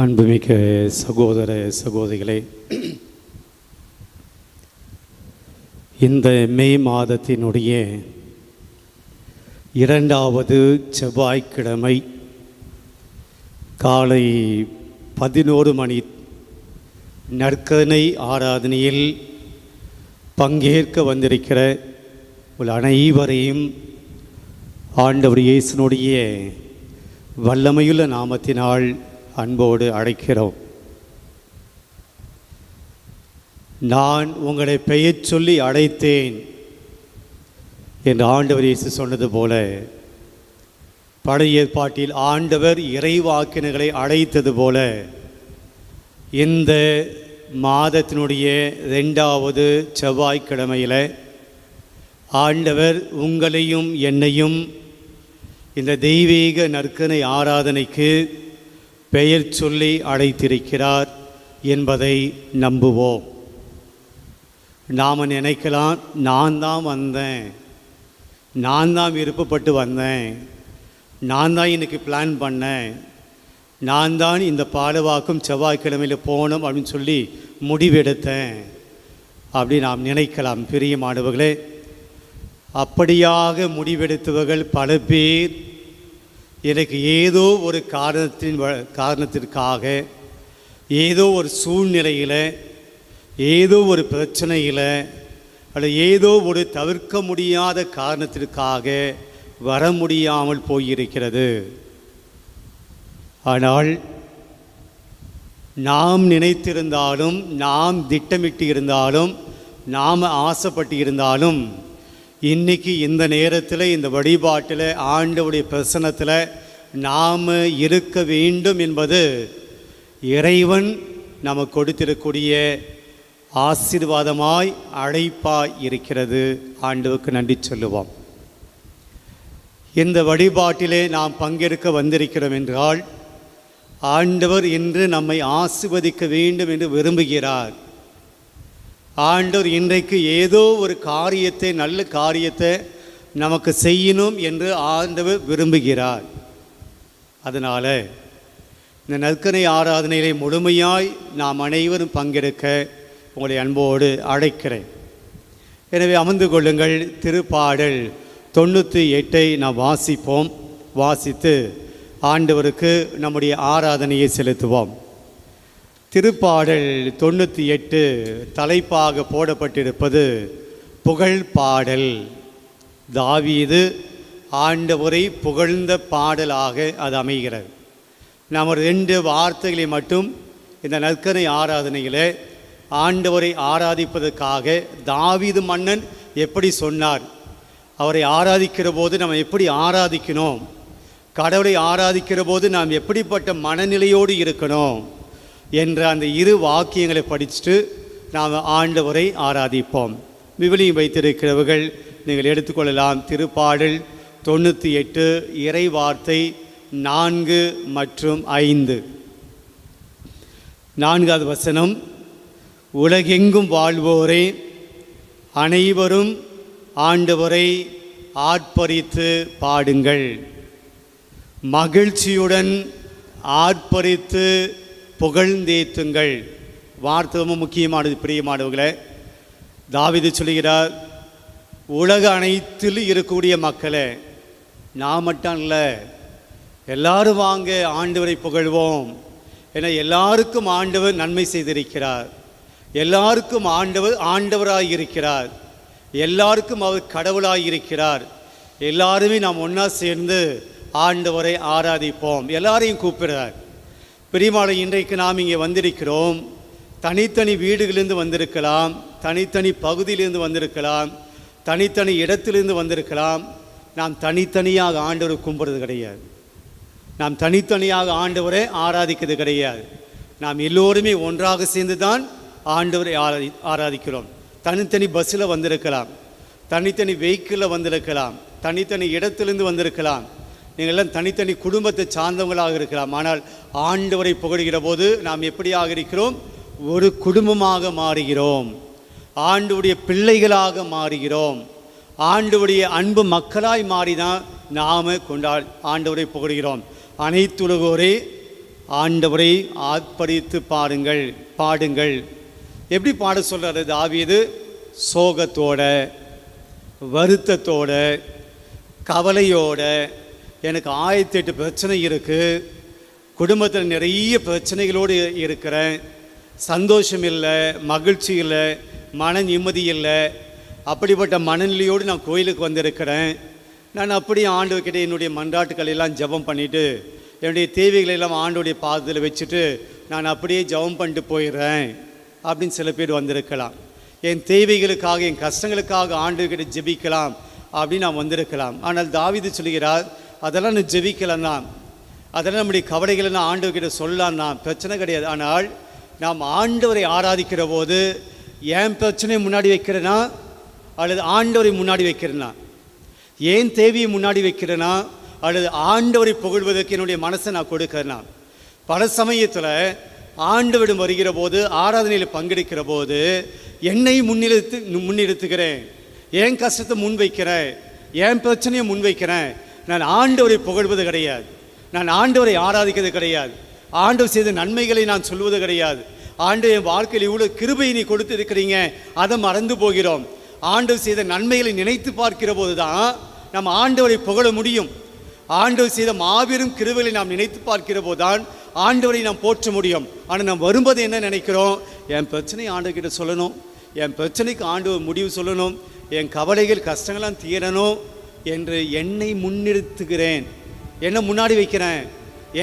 அன்புமிக்க சகோதர சகோதரிகளே, இந்த மே மாதத்தினுடைய 2வது செவ்வாய்க்கிழமை காலை 11 மணி நற்கருணை ஆராதனையில் பங்கேற்க வந்திருக்கிற அனைவரையும் ஆண்டவர் இயேசுனுடைய வல்லமையுள்ள நாமத்தினால் அன்போடு அழைக்கிறோம். நான் உங்களை பெயர் சொல்லி அழைத்தேன் என்று ஆண்டவர் இயேசு சொன்னது போல, பழைய ஏற்பாட்டில் ஆண்டவர் இறைவாக்கினர்களை அழைத்தது போல, இந்த மாதத்தினுடைய 2வது செவ்வாய்க்கிழமையில் ஆண்டவர் உங்களையும் என்னையும் இந்த தெய்வீக நற்கருணை ஆராதனைக்கு பெயர் சொல்லி அழைத்திருக்கிறார் என்பதை நம்புவோம். நாம் நினைக்கலாம், நான் தான் வந்தேன், நான் தான் விருப்பப்பட்டு வந்தேன், நான் தான் இன்னைக்கு பிளான் பண்ணேன், நான் தான் இந்த பாலவாக்கும் செவ்வாய்க்கிழமையில் போகணும் அப்படின்னு சொல்லி முடிவெடுத்தேன் அப்படி நாம் நினைக்கலாம். பிரியமானவர்களே, அப்படியாக முடிவெடுத்தவர்கள் பல பேர் எனக்கு ஏதோ ஒரு காரணத்திற்காக, ஏதோ ஒரு சூழ்நிலையில், ஏதோ ஒரு பிரச்சனையில், அல்லது ஏதோ ஒரு தவிர்க்க முடியாத காரணத்திற்காக வர முடியாமல் போயிருக்கிறது. ஆனால் நாம் நினைத்திருந்தாலும், நாம் திட்டமிட்டு இருந்தாலும், நாம் ஆசைப்பட்டு இருந்தாலும், இன்றைக்கி இந்த நேரத்தில், இந்த வழிபாட்டில், ஆண்டவருடைய பிரசன்னத்தில் நாம் இருக்க வேண்டும் என்பது இறைவன் நமக்கு கொடுத்திருக்கக்கூடிய ஆசீர்வாதமாய் அழைப்பாய் இருக்கிறது. ஆண்டவருக்கு நன்றி சொல்லுவோம். இந்த வழிபாட்டிலே நாம் பங்கேற்க வந்திருக்கிறோம் என்றால், ஆண்டவர் இன்று நம்மை ஆசீர்வதிக்க வேண்டும் என்று விரும்புகிறார். ஆண்டவர் இன்றைக்கு ஏதோ ஒரு காரியத்தை, நல்ல காரியத்தை நமக்கு செய்யணும் என்று ஆண்டவர் விரும்புகிறார். அதனால் இந்த நற்கருணை ஆராதனையிலே முழுமையாய் நாம் அனைவரும் பங்கெடுக்க உங்களை அன்போடு அழைக்கிறேன். எனவே அமர்ந்து கொள்ளுங்கள். திருப்பாடல் 98 நாம் வாசிப்போம். வாசித்து ஆண்டவருக்கு நம்முடைய ஆராதனையை செலுத்துவோம். திருப்பாடல் 98 தலைப்பாக போடப்பட்டிருப்பது புகழ் பாடல். தாவீது ஆண்டவரை புகழ்ந்த பாடலாக அது அமைகிறது. நாம் 2 வார்த்தைகளை மட்டும் இந்த நற்கருணை ஆராதனையில் ஆண்டவரை ஆராதிப்பதற்காக, தாவீது மன்னன் எப்படி சொன்னார், அவரை ஆராதிக்கிற போது நம்ம எப்படி ஆராதிக்கணும், கடவுளை ஆராதிக்கிற போது நாம் எப்படிப்பட்ட மனநிலையோடு இருக்கணும் என்ற அந்த 2 வாக்கியங்களை படிச்சுட்டு நாம் ஆண்டவரை ஆராதிப்போம். விவிலியம் வைத்திருக்கிறவர்கள் நீங்கள் எடுத்துக்கொள்ளலாம். திருப்பாடல் 98 இறை வார்த்தை 4 மற்றும் 5. 4வது வசனம்: உலகெங்கும் வாழ்வோரே, அனைவரும் ஆண்டவரை ஆர்ப்பரித்து பாடுங்கள், மகிழ்ச்சியுடன் ஆர்ப்பரித்து புகழ்ந்தேத்துங்கள். வார்த்தை ரொம்ப முக்கியமானது. பிரியமானவர்களே, தாவீது சொல்கிறார், உலக அனைத்தில் இருக்கக்கூடிய மக்களே, நான் மட்டும் இல்லை, எல்லாரும் வாங்க ஆண்டவரை புகழ்வோம். ஏன்னா எல்லாருக்கும் ஆண்டவர் நன்மை செய்திருக்கிறார், எல்லாருக்கும் ஆண்டவர் ஆண்டவராக இருக்கிறார், எல்லாருக்கும் அவர் கடவுளாக இருக்கிறார். எல்லாருமே நாம் ஒன்றா சேர்ந்து ஆண்டவரை ஆராதிப்போம். எல்லாரையும் கூப்பிடுறார். பிரியமான, இன்றைக்கு நாம் இங்கே வந்திருக்கிறோம். தனித்தனி வீடுகளிலிருந்து வந்திருக்கலாம், தனித்தனி பகுதியிலிருந்து வந்திருக்கலாம், தனித்தனி இடத்திலிருந்து வந்திருக்கலாம். நாம் தனித்தனியாக ஆண்டவரை கும்பிட்றது கிடையாது, நாம் தனித்தனியாக ஆண்டவரை ஆராதிக்கிறது கிடையாது. நாம் எல்லோருமே ஒன்றாக சேர்ந்து தான் ஆண்டவரை ஆராதிக்கிறோம். தனித்தனி பஸ்ஸில் வந்திருக்கலாம், தனித்தனி வெஹிக்கிளில் வந்திருக்கலாம், தனித்தனி இடத்திலிருந்து வந்திருக்கலாம், நீங்கள் எல்லாம் தனித்தனி குடும்பத்தை சார்ந்தவங்களாக இருக்கலாம். ஆனால் ஆண்டவரை புகழ்கிற போது நாம் எப்படியாக இருக்கிறோம்? ஒரு குடும்பமாக மாறுகிறோம், ஆண்டவருடைய பிள்ளைகளாக மாறுகிறோம், ஆண்டவருடைய அன்பு மக்களாய் மாறிதான் நாம் ஆண்டவரை புகழ்கிறோம். அனைத்துலகோரே ஆண்டவரை ஆர்ப்பரித்து பாடுங்கள். எப்படி பாட சொல்கிறாரு தாவீது? சோகத்தோட, வருத்தத்தோட, கவலையோட, எனக்கு 1008 பிரச்சனை இருக்குது, குடும்பத்தில் நிறைய பிரச்சனைகளோடு இருக்கிறேன், சந்தோஷம் இல்லை, மகிழ்ச்சி இல்லை, மன நிம்மதி இல்லை, அப்படிப்பட்ட மனநிலையோடு நான் கோயிலுக்கு வந்திருக்கிறேன். நான் அப்படியே ஆண்டவர்கிட்ட என்னுடைய மன்றாட்டுக்கள் எல்லாம் ஜெபம் பண்ணிவிட்டு என்னுடைய தேவைகளை எல்லாம் ஆண்டோடைய பாதத்தில் வச்சுட்டு நான் அப்படியே ஜெபம் பண்ணிட்டு போயிடுறேன் அப்படின்னு சில பேர் வந்திருக்கலாம். என் தேவைகளுக்காக, என் கஷ்டங்களுக்காக ஆண்டவர்கிட்ட ஜெபிக்கலாம் அப்படின்னு நான் வந்திருக்கலாம். ஆனால் தாவீது சொல்கிறார், அதெல்லாம் நான் ஜெபிக்கலாம் தான், அதெல்லாம் நம்முடைய கவலைகளை நான் ஆண்டவர்கிட்ட சொல்லலாம் தான், பிரச்சனை கிடையாது. ஆனால் நாம் ஆண்டவரை ஆராதிக்கிற போது என் பிரச்சனையை முன்னாடி வைக்கிறேன்னா அல்லது ஆண்டவரை முன்னாடி வைக்கிறேன்னா, ஏன் தேவையை முன்னாடி வைக்கிறேன்னா அல்லது ஆண்டவரை புகழ்வதற்கு என்னுடைய மனசை நான் கொடுக்கிறேன்னா. பல சமயத்தில் ஆண்டவரிடம் வருகிற போது, ஆராதனையில் பங்கெடுக்கிற போது என்னை முன்னிறுத்துகிறேன், என் கஷ்டத்தை முன்வைக்கிறேன், என் பிரச்சனையை முன்வைக்கிறேன். நான் ஆண்டவரை புகழ்வது கிடையாது, நான் ஆண்டவரை ஆராதிக்கிறது கிடையாது, ஆண்டவர் செய்த நன்மைகளை நான் சொல்வது கிடையாது. ஆண்டவர் என் வாழ்க்கையில் இவ்வளோ கிருபையை நீ கொடுத்து இருக்கிறீங்க, அதை மறந்து போகிறோம். ஆண்டவர் செய்த நன்மைகளை நினைத்து பார்க்கிற போது தான் நம்ம ஆண்டவரை புகழ முடியும். ஆண்டவர் செய்த மாபெரும் கிருபைகளை நாம் நினைத்து பார்க்கிற போது தான் ஆண்டவரை நாம் போற்ற முடியும். ஆனால் நாம் வரும்போது என்ன நினைக்கிறோம்? என் பிரச்சனை ஆண்டவர்கிட்ட சொல்லணும், என் பிரச்சனைக்கு ஆண்டவர் முடிவு சொல்லணும், என் கவலைகள் கஷ்டங்கள்லாம் தீரணும் என்று என்னை முன்னிறுத்துகிறேன், என்னை முன்னாடி வைக்கிறேன்,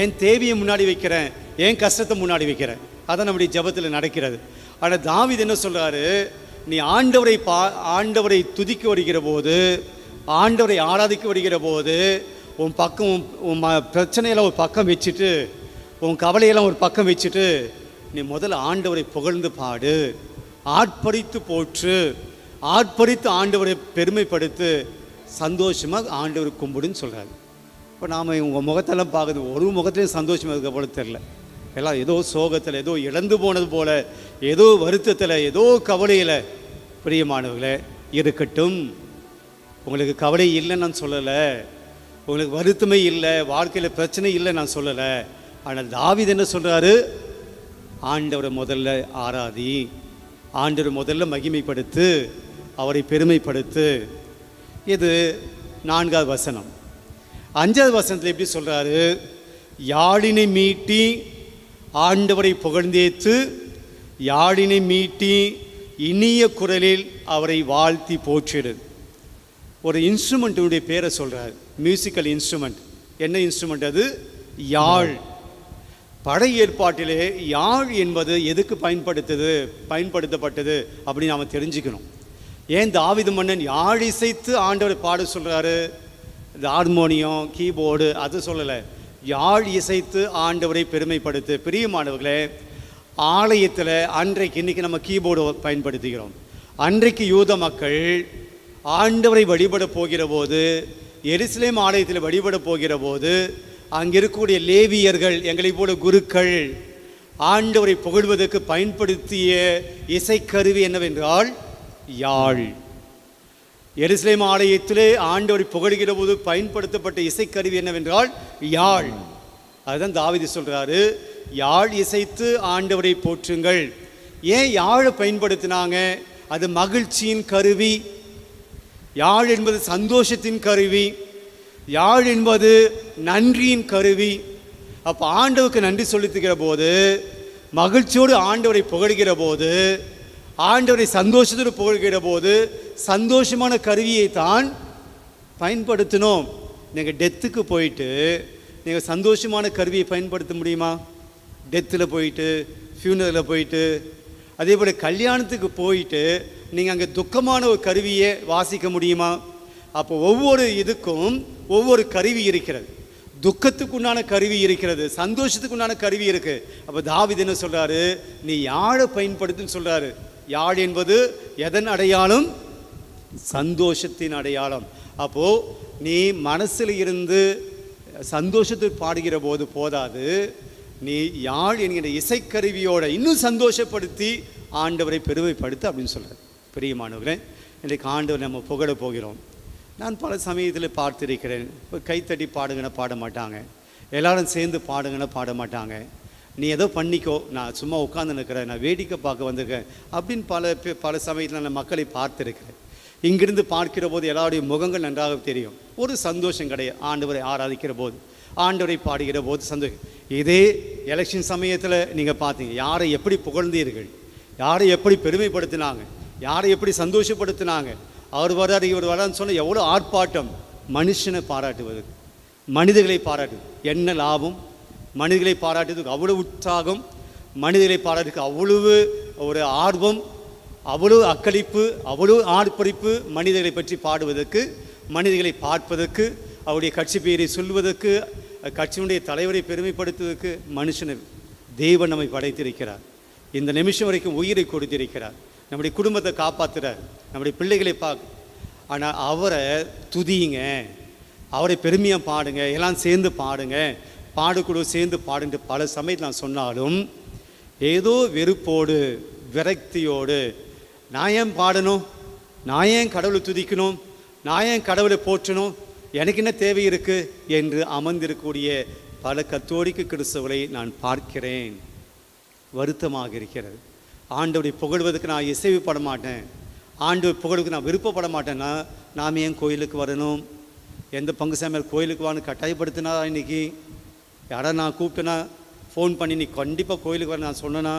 என் தேவையை முன்னாடி வைக்கிறேன், என் கஷ்டத்தை முன்னாடி வைக்கிறேன். அதான் நம்முடைய ஜெபத்தில் நடக்கிறது. ஆனால் தாவீது என்ன சொல்கிறாரு? நீ ஆண்டவரை துதிக்க வருகிற போது, ஆண்டவரை ஆராதிக்க வருகிற போது உன் பக்கம், உன் பிரச்சனையெல்லாம் ஒரு பக்கம் வச்சுட்டு, உன் கவலையெல்லாம் ஒரு பக்கம் வச்சுட்டு, நீ முதல்ல ஆண்டவரை புகழ்ந்து பாடு, ஆர்ப்பரித்து போற்று, ஆர்ப்பரித்து ஆண்டவரை பெருமைப்படுத்து, சந்தோஷமாக ஆண்டவரை கும்பிடுன்னு சொல்கிறாரு. இப்போ நாம் உங்கள் முகத்தெல்லாம் பார்க்குது, ஒரு முகத்துலேயும் சந்தோஷமாக இருக்க போல தெரில, எல்லாம் ஏதோ சோகத்தில், ஏதோ இழந்து போனது போல், ஏதோ வருத்தத்தில், ஏதோ கவலையில். பிரியமானவர்களே, இருக்கட்டும். உங்களுக்கு கவலை இல்லைன்னு நான் சொல்லலை, உங்களுக்கு வருத்தமே இல்லை, வாழ்க்கையில் பிரச்சனை இல்லை நான் சொல்லலை. ஆனால் தாவீது என்ன சொல்கிறாரு? ஆண்டவரை முதல்ல ஆராதி, ஆண்டவரை முதல்ல மகிமைப்படுத்து, அவரை பெருமைப்படுத்து. இது 4வது வசனம். 5வது வசனத்தில் எப்படி சொல்கிறாரு? யாழினை மீட்டி ஆண்டவரை புகழ்ந்தேத்து, யாழினை மீட்டி இனிய குரலில் அவரை வாழ்த்தி போற்றிடு. ஒரு இன்ஸ்ட்ருமெண்ட்டுடைய பேரை சொல்கிறார், மியூசிக்கல் இன்ஸ்ட்ருமெண்ட். என்ன இன்ஸ்ட்ருமெண்ட் அது? யாழ். பழைய ஏற்பாட்டிலே யாழ் என்பது எதுக்கு பயன்படுத்தப்பட்டது அப்படின்னு நாம் தெரிஞ்சுக்கணும். ஏன் தாவீது மன்னன் யாழ் இசைத்து ஆண்டவரை பாட சொல்கிறாரு? இந்த ஹார்மோனியம், கீபோர்டு அது சொல்லலை, யாழ் இசைத்து ஆண்டவரை பெருமைப்படுத்து. பிரியமானவர்களே, ஆலயத்தில் அன்றைக்கு, இன்றைக்கி நம்ம கீபோர்டு பயன்படுத்துகிறோம். அன்றைக்கு யூத மக்கள் ஆண்டவரை வழிபட போகிற போது, எருசலேம் ஆலயத்தில் வழிபட போகிற போது, அங்கே இருக்கக்கூடிய லேவியர்கள், எங்களை போல குருக்கள், ஆண்டவரை புகழ்வதற்கு பயன்படுத்திய இசைக்கருவி என்னவென்றால் யாழ். எருசலேம் ஆலயத்திலே ஆண்டவரை புகழ்கிற போது பயன்படுத்தப்பட்ட இசைக்கருவி என்னவென்றால் யாழ். அதுதான் தாவீது சொல்கிறாரு, யாழ் இசைத்து ஆண்டவரை போற்றுங்கள். ஏன் யாழை பயன்படுத்தினாங்க? அது மகிழ்ச்சியின் கருவி. யாழ் என்பது சந்தோஷத்தின் கருவி. யாழ் என்பது நன்றியின் கருவி. அப்போ ஆண்டவருக்கு நன்றி செலுத்துகிற போது, மகிழ்ச்சியோடு ஆண்டவரை புகழ்கிற போது, ஆண்டவரை சந்தோஷத்தோடு புகழ்கிற போது, சந்தோஷமான கருவியை தான் பயன்படுத்தணும். நீங்கள் டெத்துக்கு போயிட்டு நீங்கள் சந்தோஷமான கருவியை பயன்படுத்த முடியுமா? டெத்தில் போயிட்டு, ஃபியூனரில் போயிட்டு, அதே போல் கல்யாணத்துக்கு போயிட்டு நீங்கள் அங்கே துக்கமான ஒரு கருவியை வாசிக்க முடியுமா? அப்போ ஒவ்வொரு இதுக்கும் ஒவ்வொரு கருவி இருக்கிறது. துக்கத்துக்குண்டான கருவி இருக்கிறது, சந்தோஷத்துக்குண்டான கருவி இருக்குது. அப்போ தாவீது என்ன சொல்கிறாரு? நீ யாழை பயன்படுத்துன்னு சொல்கிறாரு. யாழ் என்பது எதன் அடையாளம்? சந்தோஷத்தின் அடையாளம். அப்போது நீ மனசில் இருந்து சந்தோஷத்தை பாடுகிற போது போதாது, நீ யாழ் என்கிற இசைக்கருவியோட இன்னும் சந்தோஷப்படுத்தி ஆண்டவரை பெருமைப்படுத்து அப்படின்னு சொல்கிறார். பிரியமானவர்களே, இன்றைக்கு ஆண்டவர் நம்ம புகழ போகிறோம். நான் பல சமயத்தில் பார்த்துருக்கிறேன், இப்போ கைத்தட்டி பாடுங்கன்னா பாட மாட்டாங்க, எல்லாரும் சேர்ந்து பாடுங்கன்னா பாட மாட்டாங்க. நீ ஏதோ பண்ணிக்கோ, நான் சும்மா உட்காந்து நிற்கிறேன், நான் வேடிக்கை பார்க்க வந்திருக்கேன் அப்படின்னு பல சமயத்தில் நான் மக்களை பார்த்துருக்கிறேன். இங்கிருந்து பார்க்கிற போது எல்லாருடைய முகங்கள் நன்றாக தெரியும். ஒரு சந்தோஷம் கிடையாது. ஆண்டவரை ஆராதிக்கிற போது, ஆண்டவரை பாடுகிற போது சந்தோஷம். இதே எலெக்ஷன் சமயத்தில் நீங்கள் பார்த்தீங்க, யாரை எப்படி புகழ்ந்தீர்கள், யாரை எப்படி பெருமைப்படுத்தினாங்க, யாரை எப்படி சந்தோஷப்படுத்தினாங்க. அவர் வராது இவர் வரான்னு சொன்னால் எவ்வளோ ஆர்ப்பாட்டம். மனுஷனை பாராட்டுவது, மனிதர்களை பாராட்டு என்ன லாபம்? மனிதர்களை பாராட்டுறதுக்கு அவ்வளோ உற்சாகம், மனிதர்களை பாராட்டுறதுக்கு அவ்வளவு ஒரு ஆர்வம், அவ்வளோ அக்களிப்பு, அவ்வளோ ஆர்ப்பரிப்பு. மனிதர்களை பற்றி பாடுவதற்கு, மனிதர்களை பார்ப்பதற்கு, அவருடைய கட்சி பெயரை சொல்வதற்கு, கட்சியினுடைய தலைவரை பெருமைப்படுத்துவதற்கு மனுஷனை தேவன் நம்மை படைத்திருக்கிறார். இந்த நிமிஷம் வரைக்கும் உயிரை கொடுத்திருக்கிறார். நம்முடைய குடும்பத்தை காப்பாற்றுறார், நம்முடைய பிள்ளைகளை ஆனால் அவரை துதியுங்க, அவரை பெருமையாக பாடுங்க, எல்லாம் சேர்ந்து பாடுங்க, பாடுக்குழு சேர்ந்து பாடுன்ற பல சமயத்தில் நான் சொன்னாலும் ஏதோ வெறுப்போடு விரக்தியோடு, நான் ஏன் பாடணும், நான் ஏன் கடவுளை துதிக்கணும், நான் ஏன் கடவுளை போற்றணும், எனக்கு என்ன தேவை இருக்குது என்று அமர்ந்திருக்கக்கூடிய பல கத்தோலிக்க கிறிஸ்தவர்களை நான் பார்க்கிறேன். வருத்தமாக இருக்கிறது. ஆண்டவரை புகழ்வதற்கு நான் இசைவுப்பட மாட்டேன், ஆண்டவர் புகழுக்கு நான் விருப்பப்பட மாட்டேன்னா நாம் ஏன் கோயிலுக்கு வரணும்? எந்த பங்கு சாமியார் கோயிலுக்கு வான்னு கட்டாயப்படுத்தினா இன்றைக்கி யாராவது நான் கூப்பிட்டேன்னா ஃபோன் பண்ணி நீ கண்டிப்பாக கோயிலுக்கு வர நான் சொன்னேன்னா,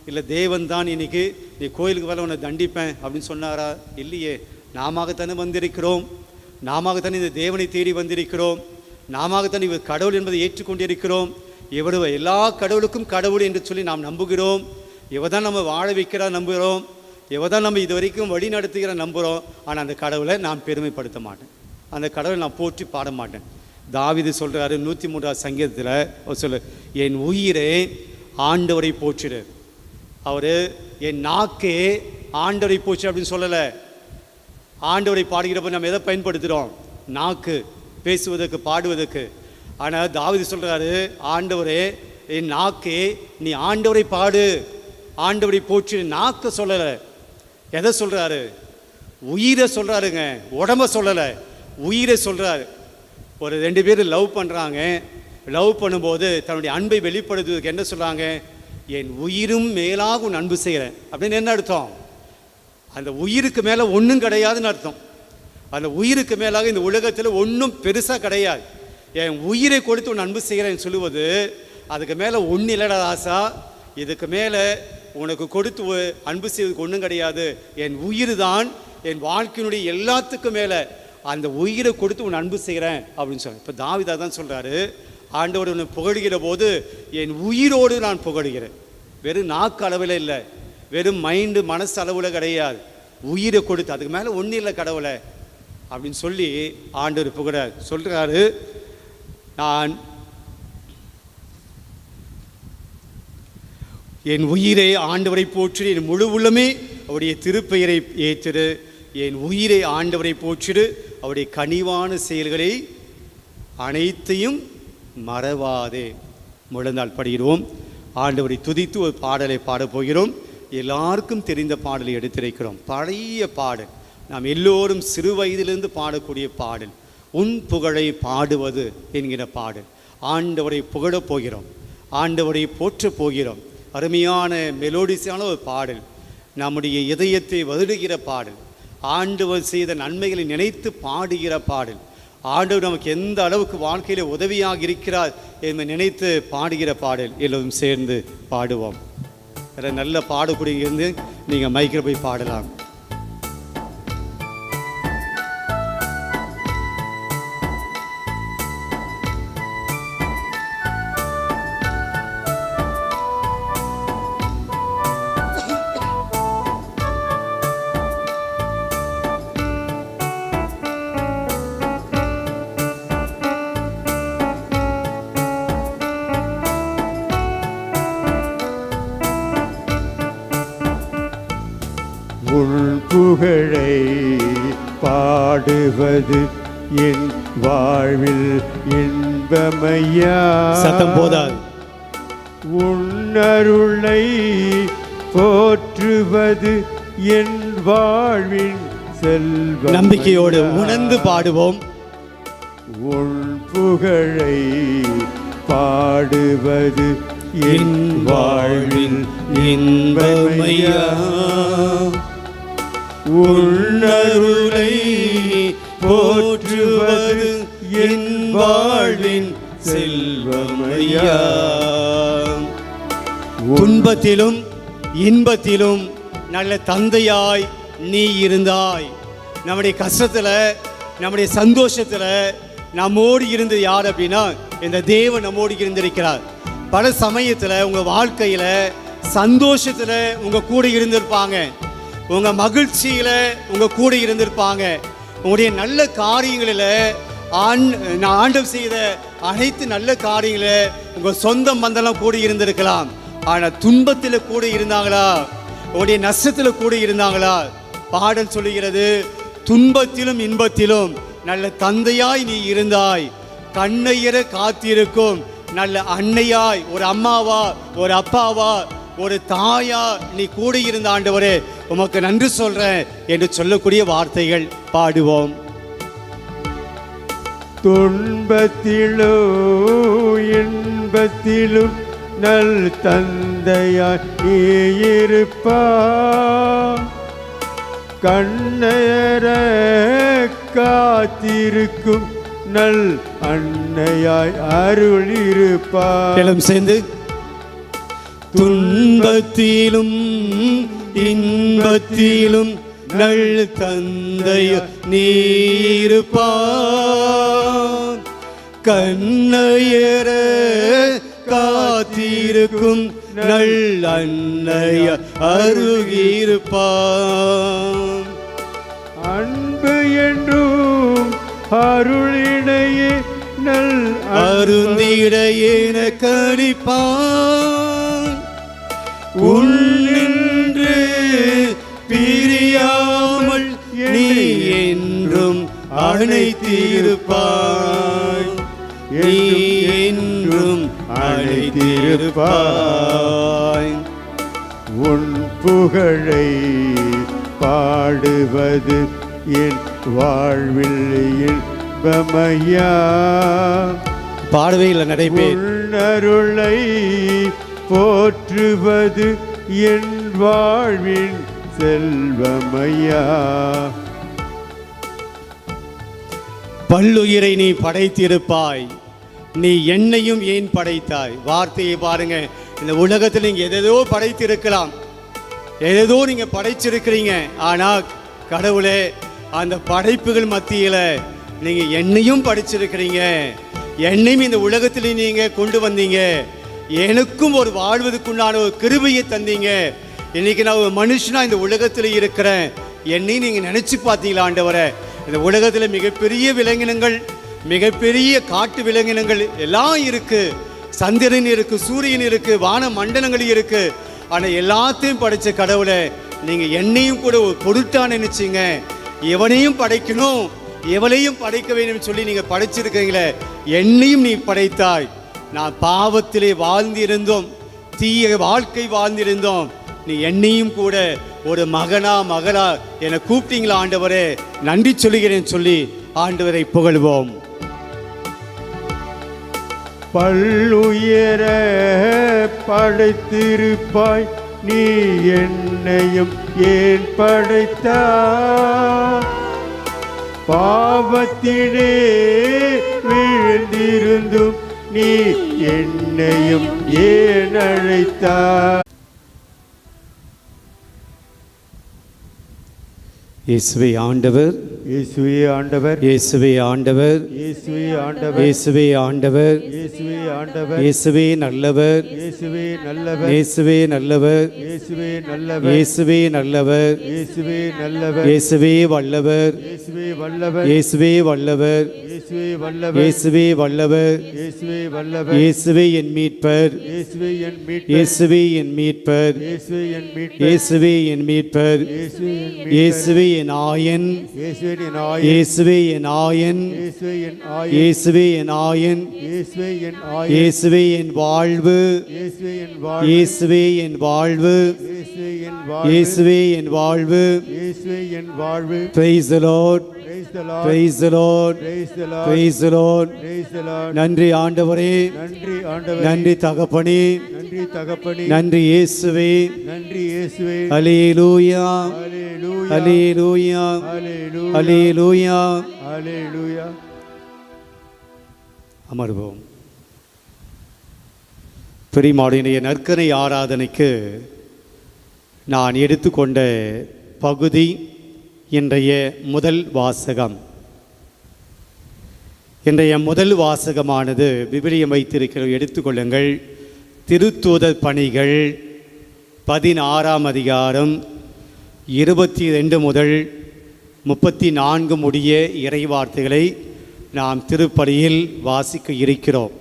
இல்லை தேவன் தான் இன்றைக்கி நீ கோயிலுக்கு வர உன்னை தண்டிப்பேன் அப்படின்னு சொன்னாரா? இல்லையே. நாமத்தானே வந்திருக்கிறோம், நாமத்தானே இந்த தேவனை தேடி வந்திருக்கிறோம், நாமத்தானே இவர் கடவுள் என்பதை ஏற்றுக்கொண்டிருக்கிறோம். இவர் எல்லா கடவுளுக்கும் கடவுள் என்று சொல்லி நாம் நம்புகிறோம். இவர் தான் நம்ம வாழ வைக்கிறா நம்புகிறோம், இவர் தான் நம்ம இது வரைக்கும் வழி நடத்துகிற நம்புகிறோம். ஆனால் அந்த கடவுளை நான் பெருமைப்படுத்த மாட்டேன், அந்த கடவுளை நான் போற்றி பாட மாட்டேன். தாவீது சொல்கிறாரு 103 சங்கீதத்தில் சொல்லு, என் உயிரே ஆண்டவரை போற்றிடு. அவர் என் நாக்கே ஆண்டவரை போச்சு அப்படின்னு சொல்லலை. ஆண்டவரை பாடுகிறப்ப நம்ம எதை பயன்படுத்துகிறோம்? நாக்கு, பேசுவதற்கு, பாடுவதற்கு. ஆனால் தாவீது சொல்கிறாரு, ஆண்டவரே என் நாக்கே நீ ஆண்டவரை பாடு, ஆண்டவரை போற்றி. நாக்கு சொல்லலை. எதை சொல்கிறாரு? உயிரை சொல்கிறாருங்க, உடம்ப சொல்லலை, உயிரை சொல்கிறாரு. ஒரு 2 பேர் லவ் பண்ணுறாங்க, லவ் பண்ணும்போது தன்னுடைய அன்பை வெளிப்படுத்துவதற்கு என்ன சொல்கிறாங்க? என் உயிரும் மேலாக உன் அன்பு செய்கிறேன் அப்படின்னு. என்ன அர்த்தம்? அந்த உயிருக்கு மேலே ஒன்றும் கிடையாதுன்னு அர்த்தம். அந்த உயிருக்கு மேலாக இந்த உலகத்தில் ஒன்றும் பெருசாக கிடையாது. என் உயிரை கொடுத்து உன் அன்பு செய்கிறேன்னு சொல்லுவது, அதுக்கு மேலே ஒன்றும் இல்லைடா ஆசா, இதுக்கு மேலே உனக்கு கொடுத்து அன்பு செய்வதுக்கு ஒன்றும் கிடையாது. என் உயிர் தான் என் வாழ்க்கையினுடைய எல்லாத்துக்கும் மேலே, அந்த உயிரை கொடுத்து உன் அன்பு செய்கிறேன் அப்படின்னு சொல்ல. இப்போ தாவீது தான் சொல்கிறாரு, ஆண்டவர் உன்னை புகழ்கிற போது என் உயிரோடு நான் புகழ்கிறேன். வெறும் நாக்கு அளவில் இல்லை, வெறும் மைண்டு மனசு அளவில் கிடையாது, உயிரை கொடுத்து. அதுக்கு மேலே ஒன்றும் இல்லை கடவுளை அப்படின்னு சொல்லி ஆண்டவர் புகழ சொல்கிறாரு. நான் என் உயிரை ஆண்டவரை போற்றி, என் முழு உள்ளமே அவருடைய திருப்பெயரை ஏற்றிடு. என் உயிரை ஆண்டவரை போற்றிடு, அவருடைய கனிவான செயல்களை அனைத்தையும் மறவாதே. முழந்தால் படுகிறோம். ஆண்டவரை துதித்து ஒரு பாடலை பாடப்போகிறோம். எல்லாருக்கும் தெரிந்த பாடலை எடுத்திருக்கிறோம். பழைய பாடல், நாம் எல்லோரும் சிறு வயதிலிருந்து பாடக்கூடிய பாடல், உன் புகழை பாடுவது என்கிற பாடல். ஆண்டவரை புகழப் போகிறோம், ஆண்டவரை போற்றப் போகிறோம். அருமையான மெலோடிஸான ஒரு பாடல், நம்முடைய இதயத்தை வருடுகிற பாடல், ஆண்டவர் செய்த நன்மைகளை நினைத்து பாடுகிற பாடல், ஆண்டவர் நமக்கு எந்த அளவுக்கு வாழ்க்கையில் உதவியாக இருக்கிறார் என்று நினைத்து பாடுகிற பாடல். எல்லோரும் சேர்ந்து பாடுவோம். நல்ல பாடக்கூடிய இருந்து நீங்கள் மைக்கில் போய் பாடலாம். புகழை பாடுவது என் வாழ்வில் இன்பமையா. சத்தம் போதாது. உன்னருளை போற்றுவது என் வாழ்வின் செல்வம். நம்பிக்கையோடு உணர்ந்து பாடுவோம். உன் புகழை பாடுவது என் வாழ்வில் இன்பமையா. உன்னருளை போற்றுவது என் வாழ்வின் செல்வமையா. துன்பத்திலும் இன்பத்திலும் நல்ல தந்தையாய் நீ இருந்தாய். நம்முடைய கஷ்டத்தில் நம்முடைய சந்தோஷத்தில் நம்மோடு இருந்தது யார் அப்படின்னா இந்த தேவன் நம்மோடு இருந்திருக்கிறார். பல சமயத்தில் உங்கள் வாழ்க்கையில் சந்தோஷத்தில் உங்கள் கூட இருந்திருப்பாங்க, உங்கள் மகிழ்ச்சியில் உங்கள் கூட இருந்திருப்பாங்க, உங்களுடைய நல்ல காரியங்களில் ஆண்டவர் செய்த அனைத்து நல்ல காரியங்களில் உங்கள் சொந்த பந்தெல்லாம் கூட இருந்திருக்கலாம். ஆனால் துன்பத்தில் கூட இருந்தாங்களா? உங்களுடைய நஷ்டத்தில் கூட இருந்தாங்களா? பாடல் சொல்லுகிறது, துன்பத்திலும் இன்பத்திலும் நல்ல தந்தையாய் நீ இருந்தாய், கண்ணையர காத்திருக்கும் நல்ல அன்னையாய், ஒரு அம்மாவா, ஒரு அப்பாவா, ஒரு தாயா நீ கூட இருந்த ஆண்டவரே உமக்கு நன்றி சொல்றேன் என்று சொல்லக்கூடிய வார்த்தைகள் பாடுவோம். துன்பத்திலும் இன்பத்திலும் நல் தந்தையாய் நீ இருப்பாய், கண்ணையர காத்திருக்கும் நல் அன்னையாய் அருள் இருப்பாய். எல்லாம் சேர்ந்து, துன்பத்திலும் இன்பத்திலும் நல் தந்தையாய் நீ இருப்பாய், கண்ணையர காத்திருக்கும் நல் அன்னையாய் அருகிருப்பாய். அன்பு என்றும் அருளினையே நல் அருந்திட என கணிப்பான், உன்னின்று பிரியாமல் நீ என்றும் அணைத்திருப்பாய், நீ என்றும் அணைத்திருப்பாய். உன் புகழை பாடுவது என் வாழ்வில் இன்பமையா. பாடவே இல்லை நிறைய பேர். உன்னருளை போற்றுவது என் வாழ்வின் செல்வமையா. பல்லுயிரை நீ படைத்திருப்பாய், நீ என்னையும் ஏன் படைத்தாய்? வார்த்தையை பாருங்க. இந்த உலகத்தில் நீங்க எதோ படைத்திருக்கலாம், ஏதோ நீங்க படைச்சிருக்கிறீங்க. ஆனால் கடவுளே, அந்த படைப்புகள் மத்தியில் நீங்க என்னையும் படைச்சிருக்கிறீங்க, என்னையும் இந்த உலகத்தில் நீங்க கொண்டு வந்தீங்க, எனக்கும் ஒரு வாழ்வதற்குண்டான ஒரு கிருபையை தந்தீங்க. இன்னைக்கு நான் ஒரு மனுஷனா இந்த உலகத்தில் இருக்கிறேன், என்னையும் நீங்க நினைச்சு பார்த்தீங்களா ஆண்டவரே? இந்த உலகத்தில் மிகப்பெரிய விலங்கினங்கள், மிகப்பெரிய காட்டு விலங்கினங்கள் எல்லாம் இருக்கு, சந்திரன் இருக்கு, சூரியன் இருக்கு, வான மண்டலங்கள் இருக்கு. ஆனால் எல்லாத்தையும் படைச்ச கடவுளை நீங்க என்னையும் கூட ஒரு பொருட்டா நினைச்சீங்க. எவனையும் படைக்கணும், எவளையும் படைக்க வேண்டும் சொல்லி நீங்க படைச்சிருக்கீங்களே, என்னையும் நீ படைத்தாய். நான் பாவத்திலே வாழ்ந்திருந்தோம், தீய வாழ்க்கை வாழ்ந்திருந்தோம், நீ என்னையும் கூட ஒரு மகனா மகளா என கூப்பிட்டீங்களா ஆண்டவரே, நன்றி சொல்லுகிறேன் சொல்லி ஆண்டவரை புகழ்வோம். பல்லுயர படைத்திருப்பாய், நீ என்னையும் ஏன் படைத்தாய்? பாவத்திலே விழுந்திருந்தும் நீ என்னையும் ஏன் அழைத்தாய்? இயேசுவே ஆண்டவர், இயேசுவே ஆண்டவர், இயேசுவே ஆண்டவர், இயேசுவே ஆண்டவர், இயேசுவே ஆண்டவர், இயேசுவே ஆண்டவர், இயேசுவே நல்லவர், இயேசுவே நல்லவர், இயேசுவே நல்லவர், இயேசுவே நல்லவர், இயேசுவே நல்லவர், இயேசுவே நல்லவர், இயேசுவே வல்லவர், இயேசுவே வல்லவர், இயேசுவே வல்லவர், இயேசுவே வல்லவர், இயேசுவே வல்லவர், இயேசுவே வல்லவர், இயேசுவே என் மீட்பர், இயேசுவே என் மீட்பர், இயேசுவே என் மீட்பர், இயேசுவே என் மீட்பர், இயேசுவே என் மீட்பர், இயேசுவே என் மீட்பர், இயேசுவே என் ஆயன், இயேசுவே என் ஆயன், இயேசுவே என் ஆயன், இயேசுவே என் ஆயன், இயேசுவே என் ஆயன், இயேசுவே என் ஆயன், இயேசுவே என் வாழ்வு, இயேசுவே என் வாழ்வு, இயேசுவே என் வாழ்வு, இயேசுவே என் வாழ்வு, இயேசுவே என் வாழ்வு. இயேசுவே என் வாழ்வு. Praise the Lord. Praise the Lord. Praise the Lord. Praise the Lord. Praise the Lord. Praise the Lord. நன்றி ஆண்டவரே, நன்றி ஆண்டவரே. நன்றி தகப்பனே, நன்றி தகப்பனே. நன்றி இயேசுவே. நன்றி இயேசுவே. அல்லேலூயா, ஹalleluya. அல்லேலூயா, ஹalleluya. அல்லேலூயா. ஹalleluya. அமர்வோம். பிரியமானவர்களே, நற்கரை ஆராதனைக்கு நான் எடுத்துக்கொண்ட பகுதி இன்றைய முதல் வாசகம். இன்றைய முதல் வாசகமானது விவிலியம் வைத்திருக்கிற எடுத்துக்கொள்ளுங்கள். திருத்தூதர் பணிகள் 16ஆம் அதிகாரம் 22 முதல் 34 முடிய இறைவார்த்தைகளை நாம் திருப்பலியில் வாசிக்க இருக்கிறோம்.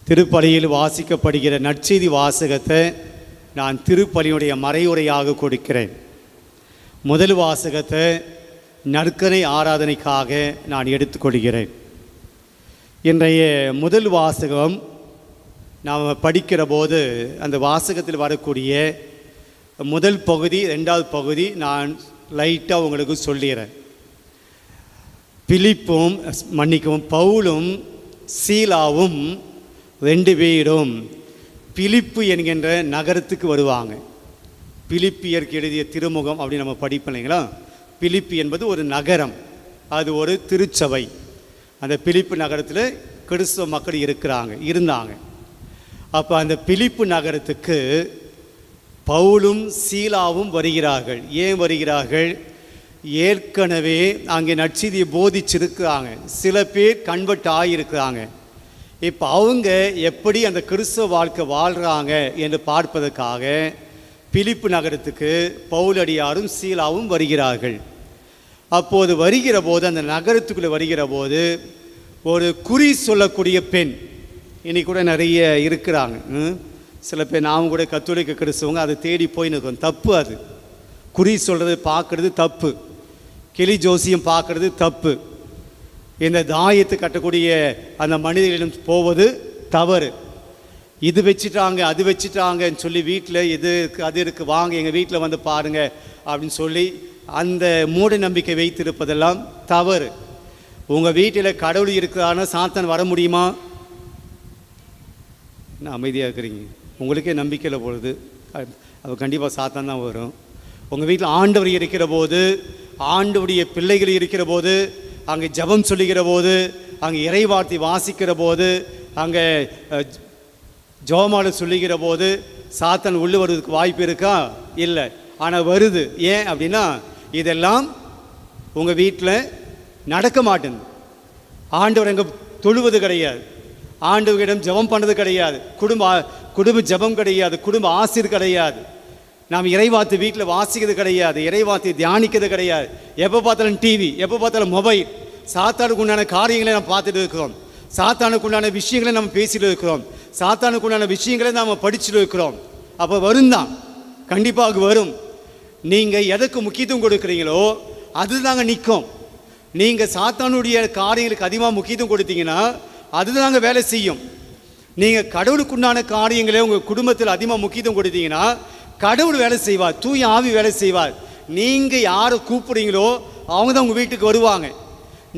திருப்பலியில் வாசிக்கப்படுகிற நற்செய்தி வாசகத்தை நான் திருப்பலியுடைய மறையுரையாக கொடுக்கிறேன். முதல் வாசகத்தை நற்கரை ஆராதனைக்காக நான் எடுத்துக்கொள்கிறேன். இன்றைய முதல் வாசகம் நாம் படிக்கிற போது அந்த வாசகத்தில் வரக்கூடிய முதல் பகுதி, ரெண்டாவது பகுதி நான் லைட்டாக உங்களுக்கு சொல்லிடுறேன். பவுலும் சீலாவும் 2 பேரும் பிலிப்பு என்கின்ற நகரத்துக்கு வருவாங்க. பிலிப்பியருக்கு எழுதிய திருமுகம் அப்படி நம்ம படிப்போம் இல்லைங்களா. பிலிப்பி என்பது ஒரு நகரம், அது ஒரு திருச்சபை. அந்த பிலிப்பு நகரத்தில் கிறிஸ்தவ மக்கள் இருந்தாங்க. அப்போ அந்த பிலிப்பு நகரத்துக்கு பவுலும் சீலாவும் வருகிறார்கள். ஏன் வருகிறார்கள்? ஏற்கனவே அங்கே நற்செய்தியை போதிச்சிருக்கிறாங்க. சில பேர் கன்வெர்ட் ஆகியிருக்கிறாங்க. இப்போ அவங்க எப்படி அந்த கிறிஸ்தவ வாழ்க்கை வாழ்கிறாங்க என்று பார்ப்பதற்காக பிலிப்பு நகரத்துக்கு பவுலடியாரும் சீலாவும் வருகிறார்கள். அப்போது வருகிற போது, அந்த நகரத்துக்குள்ளே வருகிற போது, ஒரு குறி சொல்லக்கூடிய பெண், இன்னைக்கு கூட நிறைய இருக்கிறாங்க. சில பேர் நாம் கூட கத்தோலிக்க கிறிஸ்தவங்க அதை தேடி போய் நிற்கும். தப்பு. அது குறி சொல்கிறது பார்க்குறது தப்பு. கிளி ஜோசியம் பார்க்குறது தப்பு. இந்த தாயத்து கட்டக்கூடிய அந்த மனிதர்களிடம் போவது தவறு. இது வச்சுட்டாங்க, அது வச்சுட்டாங்கன்னு சொல்லி வீட்டில் இது இருக்குது, அது இருக்குது, வாங்க எங்கள் வீட்டில் வந்து பாருங்கள் அப்படின்னு சொல்லி அந்த மூட நம்பிக்கை வைத்திருப்பதெல்லாம் தவறு. உங்கள் வீட்டில் கடவுள் இருக்கிறான்னா சாத்தான் வர முடியுமா? என்ன அமைதியாக இருக்கிறீங்க? உங்களுக்கே நம்பிக்கையில் பொழுது அது கண்டிப்பாக சாத்தான் தான் வரும். உங்கள் வீட்டில் ஆண்டவர் இருக்கிற போது, ஆண்டவருடைய பிள்ளைகள் இருக்கிற போது, அங்கே ஜெபம் சொல்லுகிற போது, அங்கே இறைவார்த்தை வாசிக்கிற போது, அங்கே ஜெபமாலை சொல்லுகிற போது சாத்தான் உள்ளே வருவதற்கு வாய்ப்பு இருக்கா? இல்லை. ஆனால் வருது. ஏன் அப்படின்னா இதெல்லாம் உங்கள் வீட்டில் நடக்க மாட்டேங்குது. ஆண்டவர் எங்கே தொழுவது கிடையாது, ஆண்டவரிடம் ஜெபம் பண்ணுறது கிடையாது, குடும்ப ஜெபம் கிடையாது, குடும்ப ஆசிர் கிடையாது, நாம் இறைவார்த்தை வீட்டில் வாசிக்கிறது கிடையாது, இறைவார்த்தை தியானிக்கிறது கிடையாது. எப்போ பார்த்தாலும் டிவி, எப்போ பார்த்தாலும் மொபைல். சாத்தானுக்கு உண்டான காரியங்களை நாம் பார்த்துட்டு இருக்கிறோம். சாத்தானுக்கு உண்டான விஷயங்களை நம்ம பேசிட்டு இருக்கிறோம். சாத்தானுக்கு உண்டான விஷயங்களை நாம் படிச்சுட்டு இருக்கிறோம். அப்போ வரும் தான், கண்டிப்பாக வரும். நீங்கள் எதற்கு முக்கியத்துவம் கொடுக்குறீங்களோ அதுதாங்க நிற்கும். நீங்கள் சாத்தானுடைய காரியங்களுக்கு அதிகமாக முக்கியத்துவம் கொடுத்தீங்கன்னா அதுதாங்க வேலை செய்யும். நீங்கள் கடவுளுக்குண்டான காரியங்களே உங்கள் குடும்பத்தில் அதிகமாக முக்கியத்துவம் கொடுத்தீங்கன்னா கடவுள் வேலை செய்வார், தூய ஆவி வேலை செய்வார். நீங்கள் யாரை கூப்பிடுறீங்களோ அவங்க தான் உங்கள் வீட்டுக்கு வருவாங்க.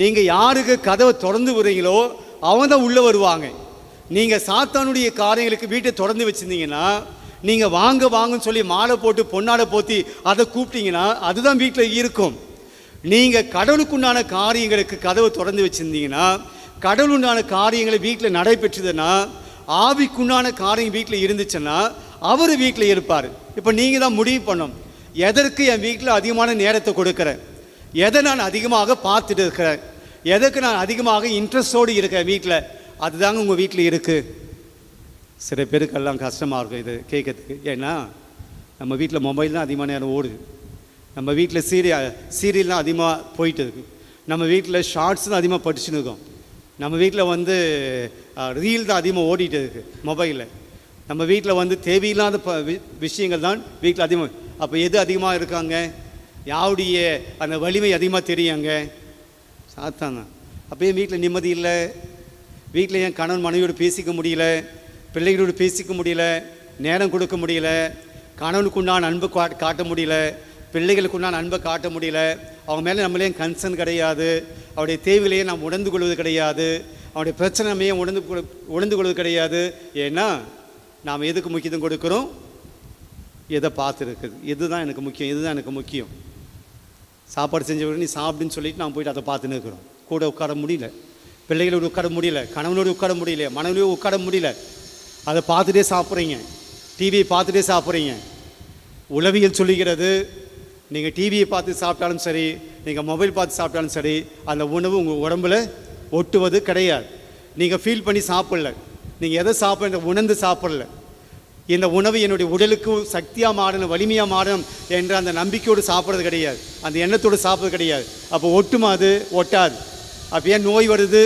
நீங்கள் யாருக்கு கதவை திறந்து விடுறீங்களோ அவங்க தான் உள்ளே வருவாங்க. நீங்கள் சாத்தானுடைய காரியங்களுக்கு வீட்டை திறந்து வச்சுருந்தீங்கன்னா, நீங்கள் வாங்க வாங்கன்னு சொல்லி மாலை போட்டு பொன்னாடை போற்றி அதை கூப்பிட்டீங்கன்னா அதுதான் வீட்டில் இருக்கும். நீங்கள் கடவுளுக்குண்டான காரியங்களுக்கு கதவை திறந்து வச்சுருந்தீங்கன்னா, கடவுளுண்டான காரியங்களை வீட்டில் நடைபெற்றதுன்னா, ஆவிக்குண்டான காரியம் வீட்டில் இருந்துச்சுன்னா அவர் வீட்டில் இருப்பார். இப்போ நீங்கள் தான் முடிவு பண்ணணும், எதற்கு என் வீட்டில் அதிகமான நேரத்தை கொடுக்குறேன், எதை நான் அதிகமாக பார்த்துட்டு இருக்கிறேன், எதற்கு நான் அதிகமாக இன்ட்ரெஸ்டோடு இருக்கேன் வீட்டில், அதுதாங்க உங்கள் வீட்டில் இருக்குது. சில பேருக்கெல்லாம் கஷ்டமாக இருக்கும் இது கேட்கறதுக்கு. ஏன்னா நம்ம வீட்டில் மொபைல் தான் அதிகமான நேரம் ஓடுது, நம்ம வீட்டில் சீரியல் தான் அதிகமாக போயிட்டு இருக்குது, நம்ம வீட்டில் ஷார்ட்ஸ் தான் அதிகமாக படிச்சுன்னு இருக்கோம், நம்ம வீட்டில் ரீல் தான் அதிகமாக ஓடிட்டு இருக்குது மொபைலில், நம்ம வீட்டில் தேவையில்லாத விஷயங்கள் தான் வீட்டில் அதிகமாக. அப்போ எது அதிகமாக இருக்காங்க? யாருடைய அந்த வலிமை அதிகமாக தெரியுங்க? சாத்தான் தான். அப்போ என் வீட்டில் நிம்மதி இல்லை, வீட்டில் என் கணவன் மனைவியோடு பேசிக்க முடியல, பிள்ளைகளோடு பேசிக்க முடியல, நேரம் கொடுக்க முடியல, கணவனுக்கு உண்டான அன்பு காட்ட முடியல, பிள்ளைகளுக்குண்டான அன்பை காட்ட முடியல, அவங்க மேலே நம்மளே கன்சர்ன் கிடையாது, அவருடைய தேவைகளையே நாம் உணர்ந்து கொள்வது கிடையாது, அவனுடைய பிரச்சனை நம்மையே உணர்ந்து கொள்வது கிடையாது. ஏன்னா நாம் எதுக்கு முக்கியத்துவம் கொடுக்குறோம்? எதை பார்த்துருக்குது, இதுதான் எனக்கு முக்கியம், இதுதான் எனக்கு முக்கியம். சாப்பாடு செஞ்சவங்க நீ சாப்பிடுன்னு சொல்லிட்டு நான் போயிட்டு அதை பார்த்துன்னு இருக்கிறோம். கூட உட்கார முடியல, பிள்ளைகளோடு உட்கார முடியல, கணவனோடு உட்கார முடியல, மனைவியோடு உட்கார முடியல. அதை பார்த்துட்டே சாப்பிட்றீங்க, டிவியை பார்த்துட்டே சாப்பிட்றீங்க. உளவியல் சொல்லுகிறது, நீங்கள் டிவியை பார்த்து சாப்பிட்டாலும் சரி, நீங்கள் மொபைல் பார்த்து சாப்பிட்டாலும் சரி, அந்த உணவு உங்கள் உடம்புல ஒட்டுவது கிடையாது. நீங்கள் ஃபீல் பண்ணி சாப்பிடல, நீங்கள் எதை சாப்பிட உணர்ந்து சாப்பிடல. இந்த உணவு என்னுடைய உடலுக்கு சக்தியாக மாறணும், வலிமையாக மாறணும் என்ற அந்த நம்பிக்கையோடு சாப்பிட்றது கிடையாது, அந்த எண்ணத்தோடு சாப்பிட்றது கிடையாது. அப்போ ஒட்டுமா? அது ஒட்டாது. அப்போ ஏன் நோய் வருது,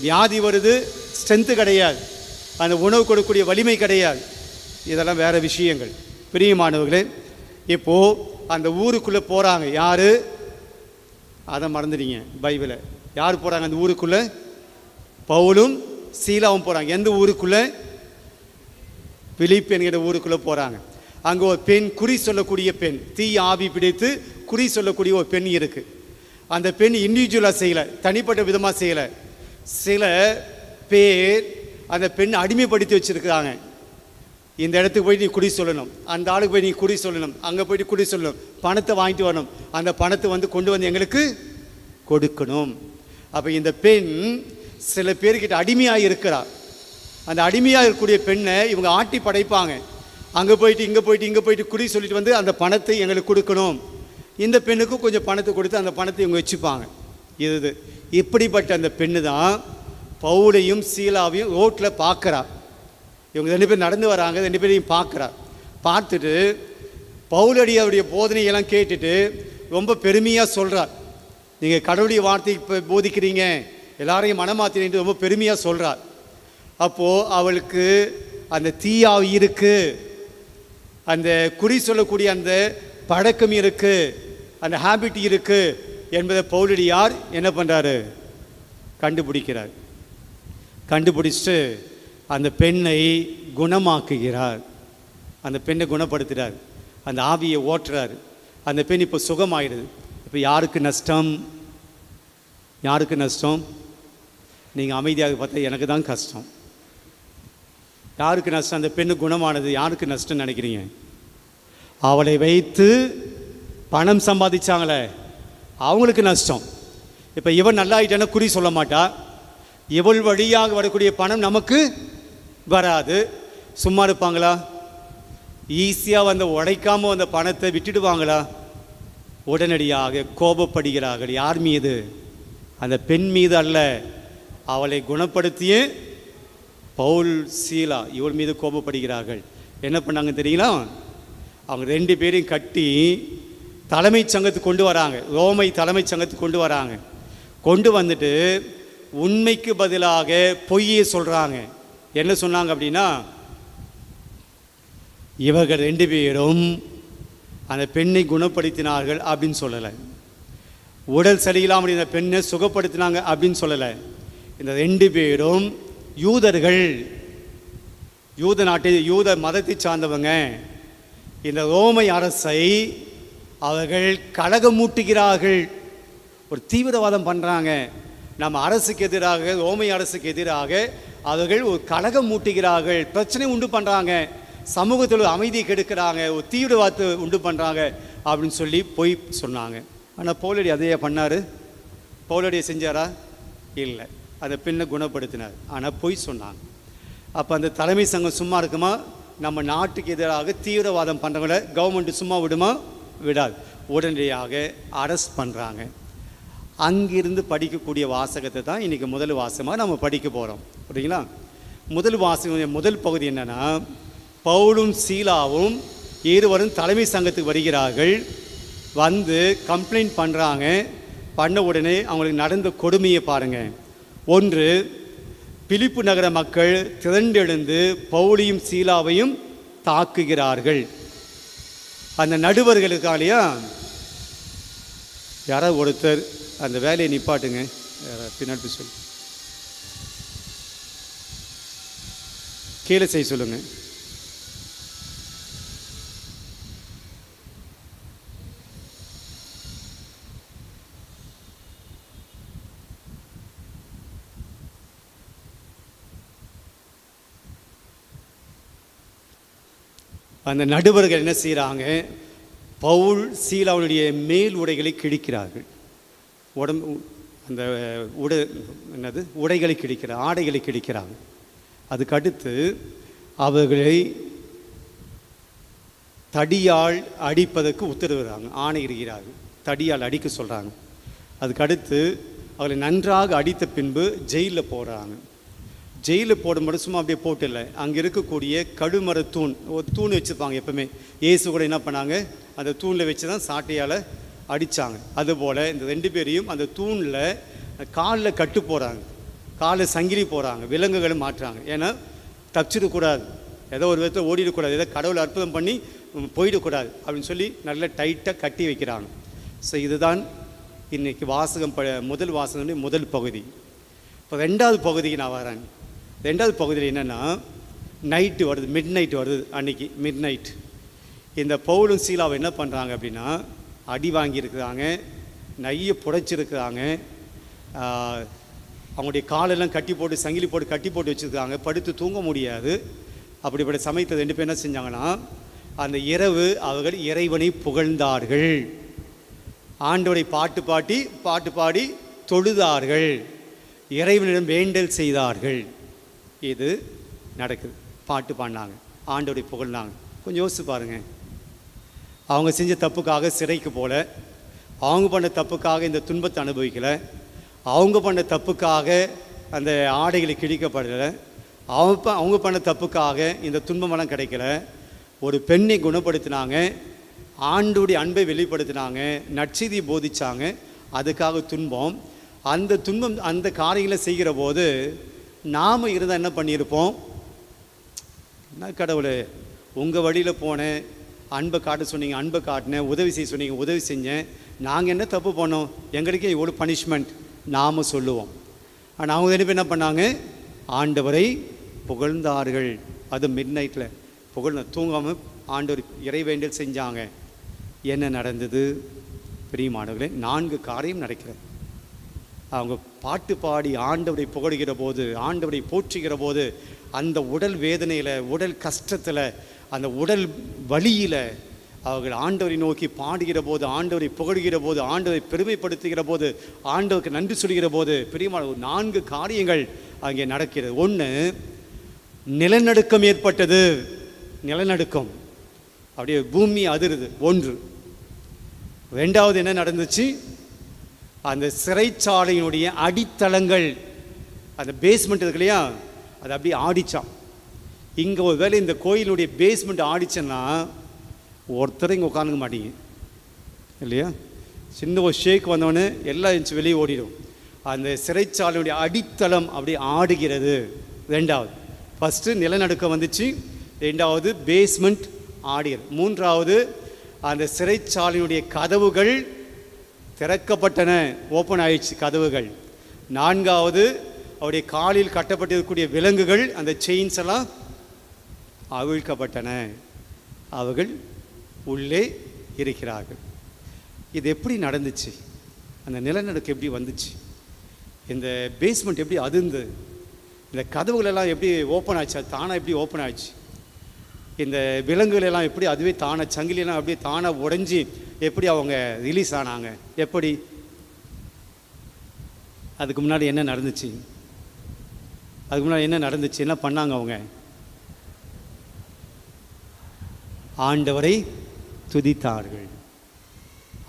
வியாதி வருது? ஸ்ட்ரென்த்து கிடையாது, அந்த உணவு கொடுக்கக்கூடிய வலிமை கிடையாது. இதெல்லாம் வேறு விஷயங்கள். பிரியமானவர்களே, இப்போது அந்த ஊருக்குள்ளே போகிறாங்க. யார்? அதை மறந்துட்டீங்க. பைபிளை யார் போகிறாங்க அந்த ஊருக்குள்ளே? பவுலும் சீலாவும் போகிறாங்க. எந்த ஊருக்குள்ளே? பிலிப்பு என்கிற ஊருக்குள்ளே போகிறாங்க. அங்கே ஒரு பெண், குறி சொல்லக்கூடிய பெண், தீ ஆவி பிடித்து குறி சொல்லக்கூடிய ஒரு பெண் இருக்குது. அந்த பெண் இண்டிவிஜுவலாக செய்யலை, தனிப்பட்ட விதமாக செய்யலை. சில பேர் அந்த பெண் அடிமைப்படுத்தி வச்சுருக்கிறாங்க. இந்த இடத்துக்கு போய் நீ குறி சொல்லணும், அந்த ஆளுக்கு போய் நீ குறி சொல்லணும், அங்கே போய்ட்டு குறி சொல்லணும், பணத்தை வாங்கிட்டு வரணும், அந்த பணத்தை கொண்டு வந்து எங்களுக்கு கொடுக்கணும். அப்போ இந்த பெண் சில பேர்கிட்ட அடிமையாக இருக்கிறார். அந்த அடிமையாக இருக்கக்கூடிய பெண்ணை இவங்க ஆட்டி படைப்பாங்க. அங்கே போயிட்டு இங்கே போயிட்டு இங்கே போயிட்டு குறி சொல்லிட்டு வந்து அந்த பணத்தை எங்களுக்கு கொடுக்கணும். இந்த பெண்ணுக்கும் கொஞ்சம் பணத்தை கொடுத்து அந்த பணத்தை இவங்க வச்சுப்பாங்க. இது இப்படிப்பட்ட அந்த பெண்ணு தான் பவுலையும் சீலாவையும் ரோட்டில் பார்க்குறா. இவங்க 2 பேர் நடந்து வராங்க, 2 பேரையும் பார்க்குறா. பார்த்துட்டு பவுலடியாவுடைய போதனையெல்லாம் கேட்டுட்டு ரொம்ப பெருமையாக சொல்கிறார். நீங்கள் கடவுளுடைய வார்த்தை இப்போ போதிக்கிறீங்க, எல்லாரையும் மனமாத்தினு ரொம்ப பெருமையாக சொல்கிறார். அப்போது அவளுக்கு அந்த தீயாவி இருக்குது, அந்த குறி சொல்லக்கூடிய அந்த பழக்கம் இருக்குது, அந்த ஹேபிட் இருக்குது என்பதை பவுலடியார் என்ன பண்ணுறாரு? கண்டுபிடிக்கிறார். கண்டுபிடிச்சிட்டு அந்த பெண்ணை குணமாக்குகிறார். அந்த பெண்ணை குணப்படுத்துகிறார், அந்த ஆவியை ஓட்டுறார். அந்த பெண் இப்போ சுகமாயிடுது. இப்போ யாருக்கு நஷ்டம்? யாருக்கு நஷ்டம்? நீங்கள் அமைதியாக பார்த்தா எனக்கு தான் கஷ்டம். யாருக்கு நஷ்டம்? அந்த பெண்ணு குணமானது யாருக்கு நஷ்டம்னு நினைக்கிறீங்க? அவளை வைத்து பணம் சம்பாதிச்சாங்களே அவங்களுக்கு நஷ்டம். இப்போ இவன் நல்லாயிட்டான குறி சொல்ல மாட்டா, இவள் வழியாக வரக்கூடிய பணம் நமக்கு வராது. சும்மா இருப்பாங்களா? ஈஸியாக வந்து உடைக்காமல் அந்த பணத்தை விட்டுடுவாங்களா? உடனடியாக கோபப்படுகிறார்கள். யார் மீது? அந்த பெண் மீது அல்ல, அவளை குணப்படுத்திய பவுல் சீலா இவள் மீது கோபப்படுகிறார்கள். என்ன பண்ணாங்க தெரியுங்களா? அவங்க 2 பேரையும் கட்டி தலைமைச் சங்கத்துக்கு கொண்டு வராங்க. ரோமை தலைமைச் சங்கத்துக்கு கொண்டு வராங்க. கொண்டு வந்துட்டு உண்மைக்கு பதிலாக பொய்யை சொல்கிறாங்க. என்ன சொன்னாங்க அப்படின்னா, இவர்கள் 2 பேரும் அந்த பெண்ணை குணப்படுத்தினார்கள் அப்படின்னு சொல்லலை. உடல் சரியில்லாமல் இந்த பெண்ணை சுகப்படுத்தினாங்க அப்படின்னு சொல்லலை. இந்த 2 பேரும் யூதர்கள், யூத மதத்தை சார்ந்தவங்க. இந்த ரோமை அரசை அவர்கள் கலகமூட்டுகிறார்கள், ஒரு தீவிரவாதம் பண்ணுறாங்க. நம்ம அரசுக்கு எதிராக, ரோமை அரசுக்கு எதிராக அவர்கள் ஒரு கலகம் மூட்டுகிறார்கள், பிரச்சனை உண்டு பண்ணுறாங்க, சமூகத்தில் அமைதியை கெடுக்கிறாங்க, ஒரு தீவிரவாதத்தை உண்டு பண்ணுறாங்க அப்படின்னு சொல்லி போய் சொன்னாங்க. ஆனால் பவுலடி அதையே பண்ணார்? பவுலடியை செஞ்சாரா? இல்லை. அந்த பெண்ணை குணப்படுத்தினார். ஆனால் போய் சொன்னாங்க. அப்போ அந்த தலைமை சங்கம் சும்மா இருக்குமா? நம்ம நாட்டுக்கு எதிராக தீவிரவாதம் பண்ணுறவங்கள கவர்மெண்ட்டு சும்மா விடுமா? விடாது. உடனடியாக அரெஸ்ட் பண்ணுறாங்க. அங்கிருந்து படிக்கக்கூடிய வாசகத்தை தான் இன்றைக்கி முதல் வாசகமாக நம்ம படிக்க போகிறோம். புரியுங்களா? முதல் வாசகம், முதல் பகுதி என்னென்னா, பவுலும் சீலாவும் இருவரும் தலைமை சங்கத்துக்கு வருகிறார்கள். வந்து கம்ப்ளைண்ட் பண்ணுறாங்க. பண்ண உடனே அவங்களுக்கு நடந்த கொடுமையை பாருங்கள். 1, பிலிப்பு நகர மக்கள் திரண்டெழுந்து பவுலையும் சீலாவையும் தாக்குகிறார்கள். அந்த நடுவர்களுக்காலையா யாராவது ஒருத்தர் அந்த வேலையை நிப்பாட்டுங்க. பின்னாடி சொல்லு, கீழே செய்ய சொல்லுங்கள். அந்த நடுவர்கள் என்ன செய்கிறாங்க, பவுல் சீலாவுடைய மேல் உடைகளை கிழிக்கிறார்கள். உடம்பு அந்த உடைகளை கிழிக்கிற ஆடைகளை கிழிக்கிறாங்க. அதுக்கடுத்து அவர்களை தடியால் அடிப்பதற்கு உத்தரவுறாங்க, ஆணையிடுகிறார்கள். தடியால் அடிக்க சொல்கிறாங்க. அதுக்கடுத்து அவர்களை நன்றாக அடித்த பின்பு ஜெயிலில் போடுறாங்க. ஜெயிலில் போடும்போது சும்மா அப்படியே போட்டு இல்லை, அங்கே இருக்கக்கூடிய கடுமர தூண், ஒரு தூண் வச்சுருப்பாங்க எப்பவுமே. இயேசு கூட என்ன பண்ணாங்க, அந்த தூணில் வச்சு தான் சாட்டையால் அடித்தாங்க. அதுபோல் இந்த 2 பேரையும் அந்த தூணில் காலில் கட்டு போகிறாங்க, காலில் சங்கிலி போகிறாங்க, விலங்குகளை மாற்றுறாங்க. ஏன்னா தப்பிச்சிடக்கூடாது, ஏதோ ஒரு விதத்தில் ஓடிடக்கூடாது, ஏதோ கடவுளை அற்புதம் பண்ணி போயிடக்கூடாது அப்படின்னு சொல்லி நல்லா டைட்டாக கட்டி வைக்கிறாங்க. ஸோ இதுதான் இன்றைக்கி வாசகம் முதல் வாசகம் முதல் பகுதி. இப்போ 2வது பகுதிக்கு நான் வரேன். 2வது பகுதியில் என்னென்னா, நைட்டு வருது, மிட் நைட் வருது. அன்றைக்கி மிட் நைட் இந்த பவுலும் சீலாவை என்ன பண்ணுறாங்க அப்படின்னா, அடி வாங்கியிருக்கிறாங்க, நைய புடைச்சிருக்கிறாங்க, அவங்களுடைய காலெல்லாம் கட்டி போட்டு சங்கிலி போட்டு கட்டி போட்டு வச்சுருக்காங்க, படுத்து தூங்க முடியாது. அப்படிப்பட்ட சமயத்தை 2 பேர் என்ன செஞ்சாங்கன்னா, அந்த இரவு அவர்கள் இறைவனை புகழ்ந்தார்கள், ஆண்டவரை பாட்டு பாடி தொழுதார்கள், இறைவனிடம் வேண்டல் செய்தார்கள். இது நடக்குது. பாட்டு பாடினாங்க, ஆண்டவரை புகழ்ந்தாங்க. கொஞ்சம் யோசிச்சு பாருங்கள், அவங்க செஞ்ச தப்புக்காக சிறைக்கு போல, அவங்க பண்ண தப்புக்காக இந்த துன்பத்தை அனுபவிக்கலை, அவங்க பண்ண தப்புக்காக அந்த ஆடைகளை கிழிக்கப்படலை, அவங்க பண்ண தப்புக்காக இந்த துன்பமெல்லாம் கிடைக்கல. ஒரு பெண்ணை குணப்படுத்தினாங்க, ஆண்டவருடைய அன்பை வெளிப்படுத்தினாங்க, நற்செய்தியை போதிச்சாங்க, அதுக்காக துன்பம். அந்த துன்பம் அந்த காரியங்களை செய்கிற போது நாம் இருந்தால் என்ன பண்ணியிருப்போம், என்ன கடவுளே உங்கள் வழியில் போனேன், அன்பை காட்ட சொன்னீங்க, அன்பை காட்டினேன், உதவி செய்ய சொன்னீங்க, உதவி செஞ்சேன், நாங்கள் என்ன தப்பு பண்ணோம், எங்களுக்கே எவ்வளோ பனிஷ்மெண்ட் நாம் சொல்லுவோம். ஆனால் அவங்க 2 பேர் என்ன பண்ணாங்க, ஆண்டவரை புகழ்ந்தார்கள். அது மிட் நைட்டில் தூங்காமல் ஆண்டவர் இறைவேண்டல் செஞ்சாங்க. என்ன நடந்தது பிரியமானவர்களே, 4 காரியம் நடக்கிறது. அவங்க பாட்டு பாடி ஆண்டவரை புகழ்கிற போது, ஆண்டவரை போற்றுகிற போது, அந்த உடல் வேதனையில், உடல் கஷ்டத்தில், அந்த உடல் வலியில் அவர்கள் ஆண்டவரை நோக்கி பாடுகிற போது, ஆண்டவரை புகழ்கிற போது, ஆண்டவரை பெருமைப்படுத்துகிற போது, ஆண்டவருக்கு நன்றி சொல்கிற போது, பிரியமான 4 காரியங்கள் அங்கே நடக்கிறது. 1, நிலநடுக்கம் ஏற்பட்டது. நிலநடுக்கம், அப்படியே பூமி அதிருது. 1. 2வது என்ன நடந்துச்சு, அந்த சிறைச்சாலையினுடைய அடித்தளங்கள், அந்த பேஸ்மெண்ட் இருக்கு இல்லையா, அது அப்படியே ஆடிச்சான். இங்கே ஒரு வேளை இந்த கோயிலுடைய பேஸ்மெண்ட் ஆடிச்சேன்னா ஒருத்தர் இங்கே உட்காந்துக்க மாட்டீங்க இல்லையா, சின்ன ஒரு ஷேக் வந்தோடனே எல்லாம் இன்ச்சு வெளியே ஓடிடும். அந்த சிறைச்சாலையுடைய அடித்தளம் அப்படி ஆடுகிறது. 2வது, ஃபஸ்ட்டு நிலநடுக்கம் வந்துச்சு, 2வது பேஸ்மெண்ட் ஆடுகிறது, 3வது அந்த சிறைச்சாலையுடைய கதவுகள் திறக்கப்பட்டன, ஓப்பன் ஆயிடுச்சு கதவுகள், 4வது அவருடைய காலில் கட்டப்பட்டிருக்கக்கூடிய விலங்குகள், அந்த செயின்ஸ் எல்லாம் அவிழ்க்கப்பட்டன, அவர்கள் உள்ளே இருக்கிறார்கள். இது எப்படி நடந்துச்சு, அந்த நிலநடுக்கம் எப்படி வந்துச்சு, இந்த பேஸ்மெண்ட் எப்படி அதிர்ந்து, இந்த கதவுகளெல்லாம் எப்படி ஓப்பன் ஆச்சு, அது தானாக எப்படி ஓப்பன் ஆச்சு, இந்த விலங்குகள் எல்லாம் எப்படி அதுவே தானாக, சங்கிலியெல்லாம் அப்படியே தானாக உடைஞ்சி எப்படி அவங்க ரிலீஸ் ஆனாங்க, எப்படி, அதுக்கு முன்னாடி என்ன நடந்துச்சு, அதுக்கு முன்னாடி என்ன நடந்துச்சு, என்ன பண்ணாங்க அவங்க, ஆண்டவரை துதித்தார்கள்,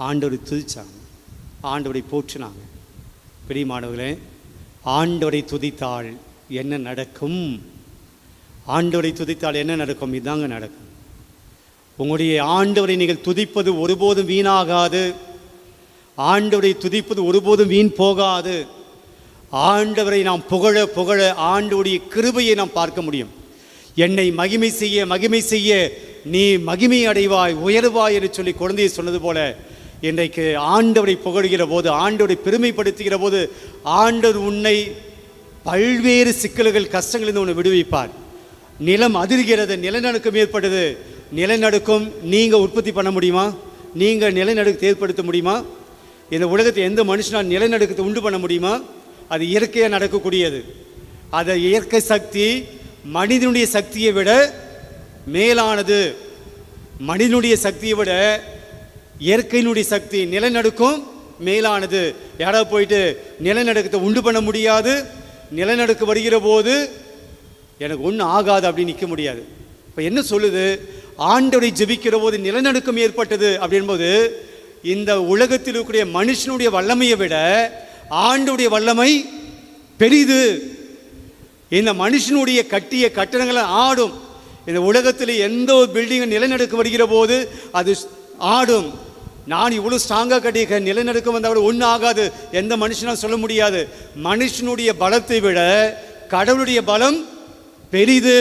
ஆண்டவரை துதித்தாங்க, ஆண்டவரை போற்றினாங்க. பிரியமானவர்களே, ஆண்டவரை துதித்தால் என்ன நடக்கும், ஆண்டவரை துதித்தால் என்ன நடக்கும், இதாங்க நடக்கும். உங்களுடைய ஆண்டவரை நீங்கள் துதிப்பது ஒருபோதும் வீணாகாது, ஆண்டவரை துதிப்பது ஒருபோதும் வீண் போகாது. ஆண்டவரை நாம் புகழ புகழ ஆண்டவருடைய கிருபையை நாம் பார்க்க முடியும். என்னை மகிமை செய்ய நீ மகிமை அடைவாய், உயர்வாய் என்று சொல்லி குழந்தையை சொன்னது போல, இன்றைக்கு ஆண்டவரை புகழ்கிற போது, ஆண்டவரை பெருமைப்படுத்துகிற போது, ஆண்டவர் உன்னை பல்வேறு சிக்கல்கள் கஷ்டங்களிலிருந்து உன்னை விடுவிப்பார். நிலம் அதிர்கிறது, நிலநடுக்கம் ஏற்பட்டது, நிலநடுக்கம் நீங்கள் உற்பத்தி பண்ண முடியுமா, நீங்கள் நிலநடுக்கத்தை ஏற்படுத்த முடியுமா, இந்த உலகத்தை எந்த மனுஷனால் நிலநடுக்கத்தை உண்டு பண்ண முடியுமா, அது இயற்கையாக நடக்கக்கூடியது. அதை இயற்கை சக்தி மனிதனுடைய சக்தியை விட மேலானது. மனிதனுடைய சக்தியை விட இயற்கையினுடைய சக்தி நிலநடுக்கம் மேலானது. யாராவது போயிட்டு நிலநடுக்கத்தை உண்டு பண்ண முடியாது, நிலநடுக்கம் வருகிற போது எனக்கு ஒன்றும் ஆகாது அப்படின்னு நிற்க முடியாது. இப்போ என்ன சொல்லுது? ஆண்டவரை ஜெபிக்கிற போது நிலநடுக்கம் ஏற்பட்டது அப்படின்போது இந்த உலகத்தில் இருக்கக்கூடிய மனுஷனுடைய வல்லமையை விட ஆண்டவருடைய வல்லமை பெரிது. இந்த மனுஷனுடைய கட்டிய கட்டடங்களை ஆடும். இந்த உலகத்தில் எந்த ஒரு பில்டிங் நிலநடுக்கம் வருகிற போது அது ஆடும். நான் இவ்வளோ ஸ்ட்ராங்காக கட்டிய நிலநடுக்கம் வந்தால் ஒன்றும் ஆகாது, எந்த மனுஷனாக சொல்ல முடியாது. மனுஷனுடைய பலத்தை விட கடவுளுடைய பலம் பெரிது.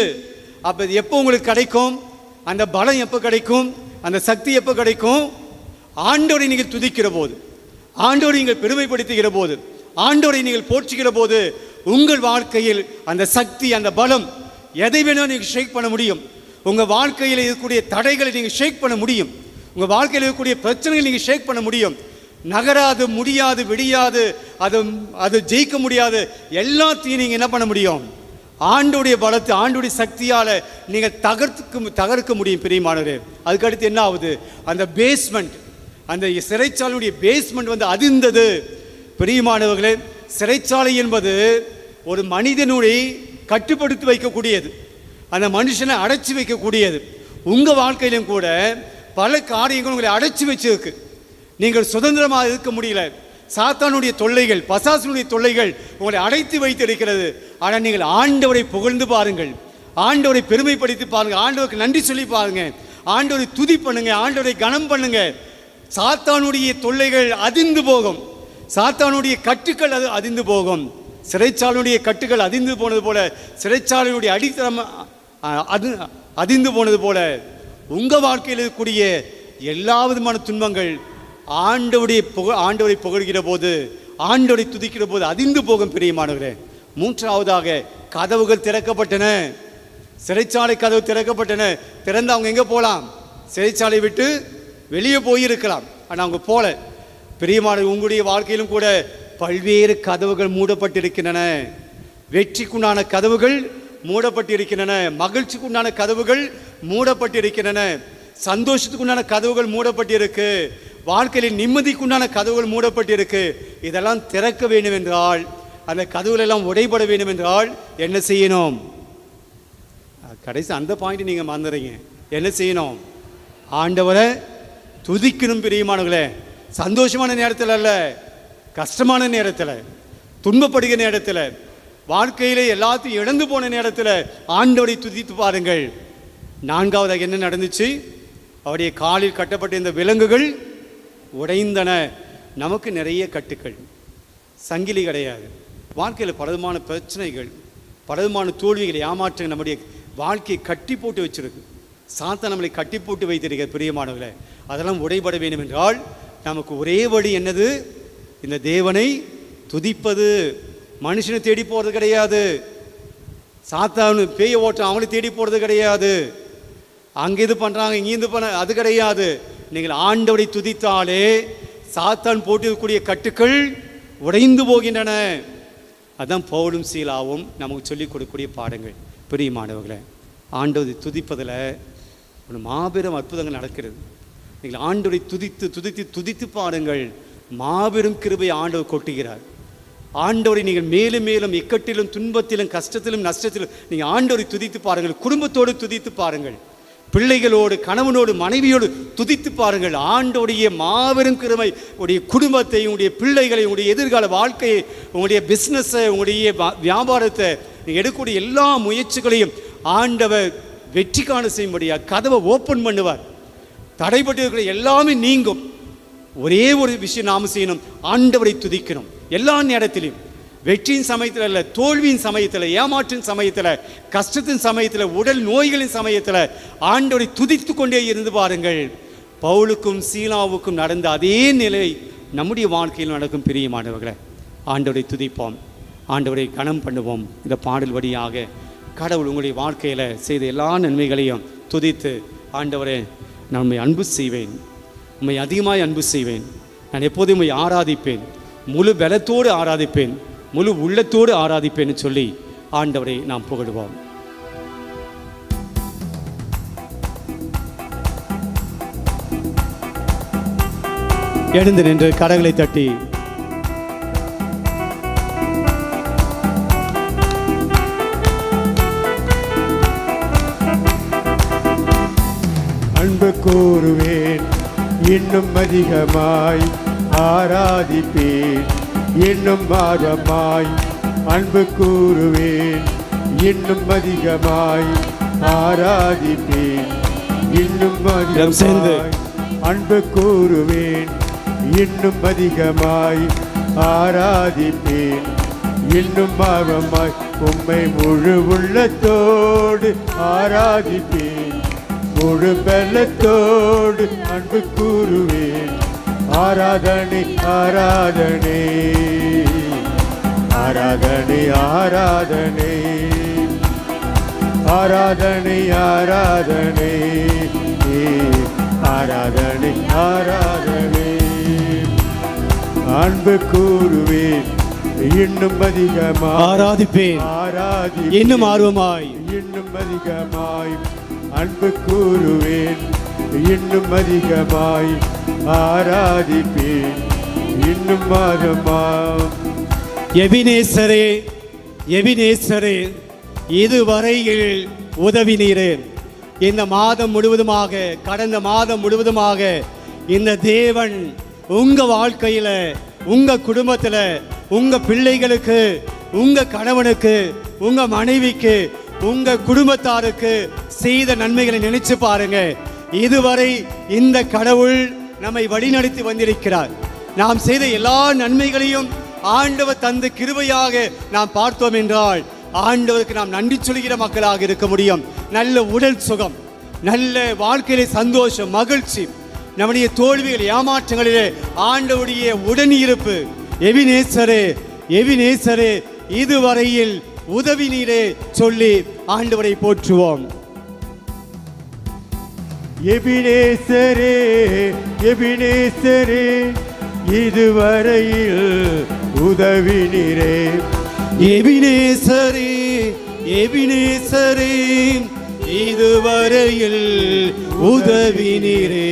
அப்போ எப்போ உங்களுக்கு கிடைக்கும்? அந்த பலம் எப்போ கிடைக்கும்? அந்த சக்தி எப்போ கிடைக்கும்? ஆண்டவரை நீங்கள் துதிக்கிற போது, ஆண்டவரை நீங்கள் பெருமைப்படுத்துகிற போது, ஆண்டவரை நீங்கள் போற்றுகிற போது உங்கள் வாழ்க்கையில் அந்த சக்தி, அந்த பலம், எதை வேணாலும் நீங்கள் ஷேக் பண்ண முடியும். உங்கள் வாழ்க்கையில் இருக்கக்கூடிய தடைகளை நீங்கள் ஷேக் பண்ண முடியும். உங்கள் வாழ்க்கையில் இருக்கக்கூடிய பிரச்சனைகளை நீங்கள் ஷேக் பண்ண முடியும். நகராது, முடியாது, விடியாது, அது ஜெயிக்க முடியாது, எல்லாத்தையும் நீங்கள் என்ன பண்ண முடியும்? ஆண்டோடைய பலத்தை, ஆண்டோடைய சக்தியால் நீங்கள் தகர்க்க முடியும் பிரியமானவரே. அதுக்கடுத்து என்ன ஆகுது? அந்த பேஸ்மெண்ட், அந்த சிறைச்சாலையுடைய பேஸ்மெண்ட் வந்து அதிர்ந்தது. பிரியமானவர்களே, சிறைச்சாலை என்பது ஒரு மனிதனுடைய கட்டுப்படுத்தி வைக்கக்கூடியது, அந்த மனுஷனை அடைச்சி வைக்கக்கூடியது. உங்கள் வாழ்க்கையிலும் கூட பல காரியங்கள் உங்களை அடைச்சி வச்சிருக்கு. நீங்கள் சுதந்திரமாக இருக்க முடியல. சாத்தானுடைய தொல்லைகள், பசாசனுடைய தொல்லைகள் உங்களை அடைத்து வைத்திருக்கிறது. ஆனால் நீங்கள் ஆண்டவரை புகழ்ந்து பாருங்கள், ஆண்டவரை பெருமைப்படுத்தி பாருங்கள், ஆண்டவருக்கு நன்றி சொல்லி பாருங்க, ஆண்டவரை துதி பண்ணுங்க, ஆண்டவரை கனம் பண்ணுங்க. சாத்தானுடைய தொல்லைகள் அதிர்ந்து போகும், சாத்தானுடைய கட்டுக்கள் அது அதிர்ந்து போகும். சிறைச்சாலையுடைய கட்டுகள் அதிர்ந்து போனது போல, சிறைச்சாலையுடைய அடித்தளம் அதிர்ந்து போனது போல உங்கள் வாழ்க்கையில் இருக்கக்கூடிய எல்லா விதமான துன்பங்கள் ஆண்டவரை புகழ்கிற போது, ஆண்டவரை துதிக்கிற போது அதிர்ந்து போகும் பிரியமானவர்களே. மூன்றாவதாக கதவுகள் திறக்கப்பட்டன. சிறைச்சாலை கதவு திறக்கப்பட்டன. திறந்து அவங்க எங்கே போகலாம்? சிறைச்சாலை விட்டு வெளியே போயிருக்கலாம், ஆனால் அவங்க போல. பிரியமானவர்கள், உங்களுடைய வாழ்க்கையிலும் கூட பல்வேறு கதவுகள் மூடப்பட்டிருக்கின்றன. வெற்றிக்குண்டான கதவுகள் மூடப்பட்டிருக்கின்றன, மகிழ்ச்சிக்குண்டான கதவுகள் மூடப்பட்டிருக்கின்றன, சந்தோஷத்துக்குண்டான கதவுகள் மூடப்பட்டிருக்கு, வாழ்க்கையில் நிம்மதிக்குண்டான கதவுகள் மூடப்பட்டிருக்கு. இதெல்லாம் திறக்க வேண்டும் என்றால், அந்த கதவுகள் எல்லாம் உடைபட வேண்டும் என்றால் என்ன செய்யணும்? கடைசி அந்த பாயிண்ட் நீங்கள் மறந்துறீங்க. என்ன செய்யணும்? ஆண்டவரை துதிக்கணும் பிரியமானவர்களே. சந்தோஷமான நேரத்தில் அல்ல, கஷ்டமான நேரத்தில், துன்பப்படுகிற நேரத்தில், வாழ்க்கையிலே எல்லாத்தையும் இழந்து போன நேரத்தில் ஆண்டவரை துதித்து பாருங்கள். நான்காவதாக என்ன நடந்துச்சு? அவருடைய காலில் கட்டப்பட்ட இந்த விலங்குகள் உடைந்தன. நமக்கு நிறைய கட்டுக்கள், சங்கிலி கிடையாது. வாழ்க்கையில் பலவிதமான பிரச்சனைகள், பலவிதமான தோல்விகளை, ஏமாற்றம் நம்முடைய வாழ்க்கையை கட்டி போட்டு வச்சிருக்கு. சாத்தான் நம்மளை கட்டி போட்டு வைத்திருக்கிற பிரியமானவர்களே. அதெல்லாம் உடைபட வேண்டும் என்றால் நமக்கு ஒரே வழி என்னது? இந்த தேவனை துதிப்பது. மனுஷனை தேடி போகிறது கிடையாது, சாத்தான் பேய ஓட்டம் அவனை தேடி போகிறது கிடையாது, அங்கே இது பண்ணுறாங்க இங்கே இது பண்ண அது கிடையாது. நீங்கள் ஆண்டவரை துதித்தாலே சாத்தான் போட்டிருக்கக்கூடிய கட்டுக்கள் உடைந்து போகின்றன. அதுதான் பவுலும் சீலாவும் நமக்கு சொல்லிக் கொடுக்கக்கூடிய பாடங்கள். பிரியமானவர்களே, ஆண்டவரை துதிப்பதில் ஒரு மாபெரும் அற்புதங்கள் நடக்கிறது. நீங்கள் ஆண்டவரை துதித்து துதித்து துதித்து பாருங்கள். மாபெரும் கிருபை ஆண்டவர் கொட்டுகிறார். ஆண்டவரை நீங்கள் மேலும் மேலும் இக்கட்டிலும் துன்பத்திலும் கஷ்டத்திலும் நஷ்டத்திலும் நீங்கள் ஆண்டவரை துதித்து பாருங்கள். குடும்பத்தோடு துதித்து பாருங்கள், பிள்ளைகளோடு, கணவனோடு, மனைவியோடு துதித்து பாருங்கள். ஆண்டவருடைய மாபெரும் கிருபை உடைய குடும்பத்தை, உங்களுடைய பிள்ளைகளை, உங்களுடைய எதிர்கால வாழ்க்கையை, உங்களுடைய பிஸ்னஸை, உங்களுடைய வியாபாரத்தை, நீங்கள் எடுக்கக்கூடிய எல்லா முயற்சிகளையும் ஆண்டவர் வெற்றி காண செய்யும்படியாக கதவை ஓப்பன் பண்ணுவார். தடைப்பட்டு இருக்கிற எல்லாமே நீங்கும். ஒரே ஒரு விஷயம் நாம் செய்யணும், ஆண்டவரை துதிக்கணும். எல்லா நேரத்திலையும், வெற்றியின் சமயத்தில் அல்ல, தோல்வியின் சமயத்தில், ஏமாற்றின் சமயத்தில், கஷ்டத்தின் சமயத்தில், உடல் நோய்களின் சமயத்தில் ஆண்டவரை துதித்து கொண்டே இருந்து பாருங்கள். பவுலுக்கும் சீலாவுக்கும் நடந்த அதே நிலை நம்முடைய வாழ்க்கையில் நடக்கும். பிரியமானவர்களே, ஆண்டவரை துதிப்போம், ஆண்டவரை கனம் பண்ணுவோம். இந்த பாடல் வழியாக கடவுள் உங்களுடைய வாழ்க்கையில் செய்த எல்லா நன்மைகளையும் துதித்து, ஆண்டவரே நான் உம்மை அன்பு செய்வேன், உம்மை அதிகமாய் அன்பு செய்வேன், நான் எப்போதும் உம்மை ஆராதிப்பேன், முழு பலத்தோடு ஆராதிப்பேன், முழு உள்ளத்தோடு ஆராதிப்பேன்னு சொல்லி ஆண்டவரை நாம் புகழுவோம். எழுந்து நின்று கரங்களை தட்டி அன்பு கூறுவேன் இன்னும் அதிகமாய் ஆராதிப்பேன் இன்னும் ஆர்வமாய் அன்பு கூறுவேன் இன்னும் அதிகமாய் ஆராதிப்பேன் இன்னும் அதிகமாய் அன்பு கூறுவேன் இன்னும் அதிகமாய் ஆராதிப்பேன் இன்னும் ஆர்வமாய் உம்மை முழு உள்ளத்தோடு ஆராதிப்பேன் முழு பலத்தோடு அன்பு கூறுவேன் ஆராதனை ஆராதனை ஆராதனை ஆராதனை ஆராதனை ஆராதனை ஆராதனை ஆராதனை அன்பு கூறுவேன் இன்னும் அதிகமாய் ஆராதிப்பேன் இன்னும் ஆர்வமாய் இன்னும் அதிகமாய் அன்பு கூறுவேன் இன்னும் அதிகமாய் ஆராதிப்பேன் இன்னும் ஆர்வமாய் எபினேசரே எபினேசரே இதுவரையில் உதவினீரே. இந்த மாதம் முழுவதுமாக கடந்த மாதம் முழுவதுமாக இந்த தேவன் உங்க வாழ்க்கையில உங்க குடும்பத்துல உங்க பிள்ளைகளுக்கு உங்க கணவனுக்கு உங்க மனைவிக்கு உங்க குடும்பத்தாருக்கு செய்த நன்மைகளை நினைச்சு பாருங்க. இதுவரை இந்த கடவுள் நம்மை வழிநடத்தி வந்திருக்கிறார். நாம் செய்த எல்லா நன்மைகளையும் ஆண்டவர் தந்த கிருபையாக நாம் பார்த்தோம் என்றால் ஆண்டவருக்கு நாம் நன்றி சொல்கிற மக்களாக இருக்க முடியும். நல்ல உடல் சுகம், நல்ல வாழ்க்கையிலே சந்தோஷம், மகிழ்ச்சி, நம்முடைய தோல்விகள் ஏமாற்றங்களிலே ஆண்டவருடைய உடனிருப்பு. எபினேசரே எபினேசரே இதுவரையில் உதவி நீரே சொல்லி ஆண்டவரை போற்றுவோம். எபினேசரே எபினேசரே இதுவரையில் உதவி நீரே. எபினேசரே எபினேசரே இதுவரையில் உதவி நீரே.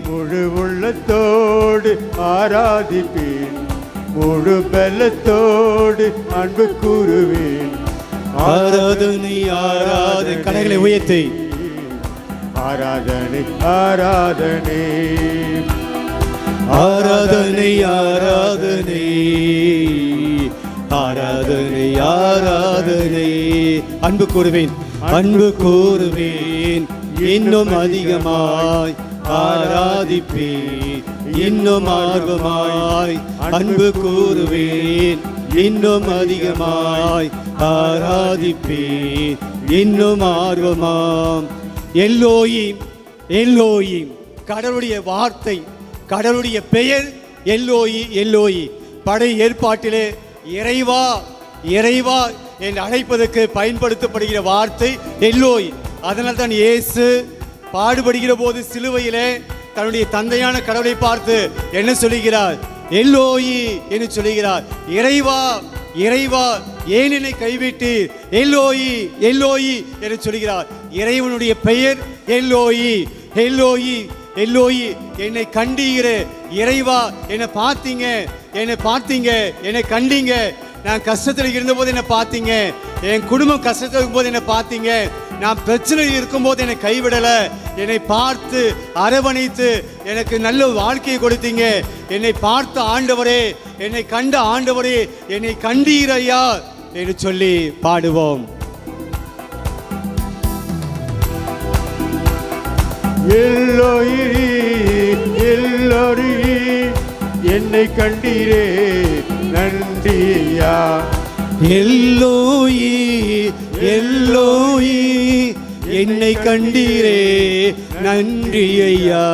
முழு உள்ளத்தோடு ஆராதிப்பேன் முழு பலத்தோடு அன்பு கூறுவேன் ஆராதனை ஆராதனை. கடைகளை உயர்த்தி ஆராதனை ஆராதனை ஆராதனை ஆராதனை ஆராதனை ஆராதனை. அன்பு கூறுவேன் அன்பு கூறுவேன் இன்னும் அதிகமாய் ஆராதிப்பேன் இன்னும் ஆர்வமாய் அன்பு கூறுவேன் இன்னும் அதிகமாய் ஆராதிப்பேன் இன்னும் ஆர்வமாம். எல்லோயிம் எல்லோயிம் கடவுளுடைய வார்த்தை, கடவுளுடைய பெயர் எல்லோயி எல்லோயி. படை ஏற்பாட்டிலே இறைவா இறைவா என்று அழைப்பதற்கு பயன்படுத்தப்படுகிற வார்த்தை எல்லோய். அதனால் தான் இயேசு பாடுபடுகிற போது சிலுவையிலே தன்னுடைய தந்தையான கடவுளை பார்த்து என்ன சொல்லுகிறார்? எல்லோயி என்று சொல்லுகிறார். இறைவா இறைவா ஏன் என்னை கைவிட்டீர்? எல்லோயி எல்லோயி என்று சொல்லுகிறார். இறைவனுடைய பெயர் எல்லோயி எல்லோயி எல்லோயி. என்னை கண்டீர இறைவா, என்னை பார்த்தீங்க என்னை பார்த்தீங்க என்னை கண்டீங்க. நான் கஷ்டத்தில் இருந்தபோது என்னை பார்த்தீங்க, என் குடும்பம் கஷ்டத்தில் இருக்கும்போது என்னை பார்த்தீங்க, நான் பிரச்சனையில் இருக்கும்போது என்னை கைவிடலை, என்னை பார்த்து அரவணைத்து எனக்கு நல்ல வாழ்க்கையை கொடுத்தீங்க. என்னை பார்த்த ஆண்டவரே, என்னை கண்ட ஆண்டவரே, என்னை கண்டீரையா என்று சொல்லி பாடுவோம். எல்லோயி எல்லோரி என்னை கண்டீரே நன்றியா. எல்லோயி எல்லோயி என்னை கண்டீரே நன்றி ஐயா,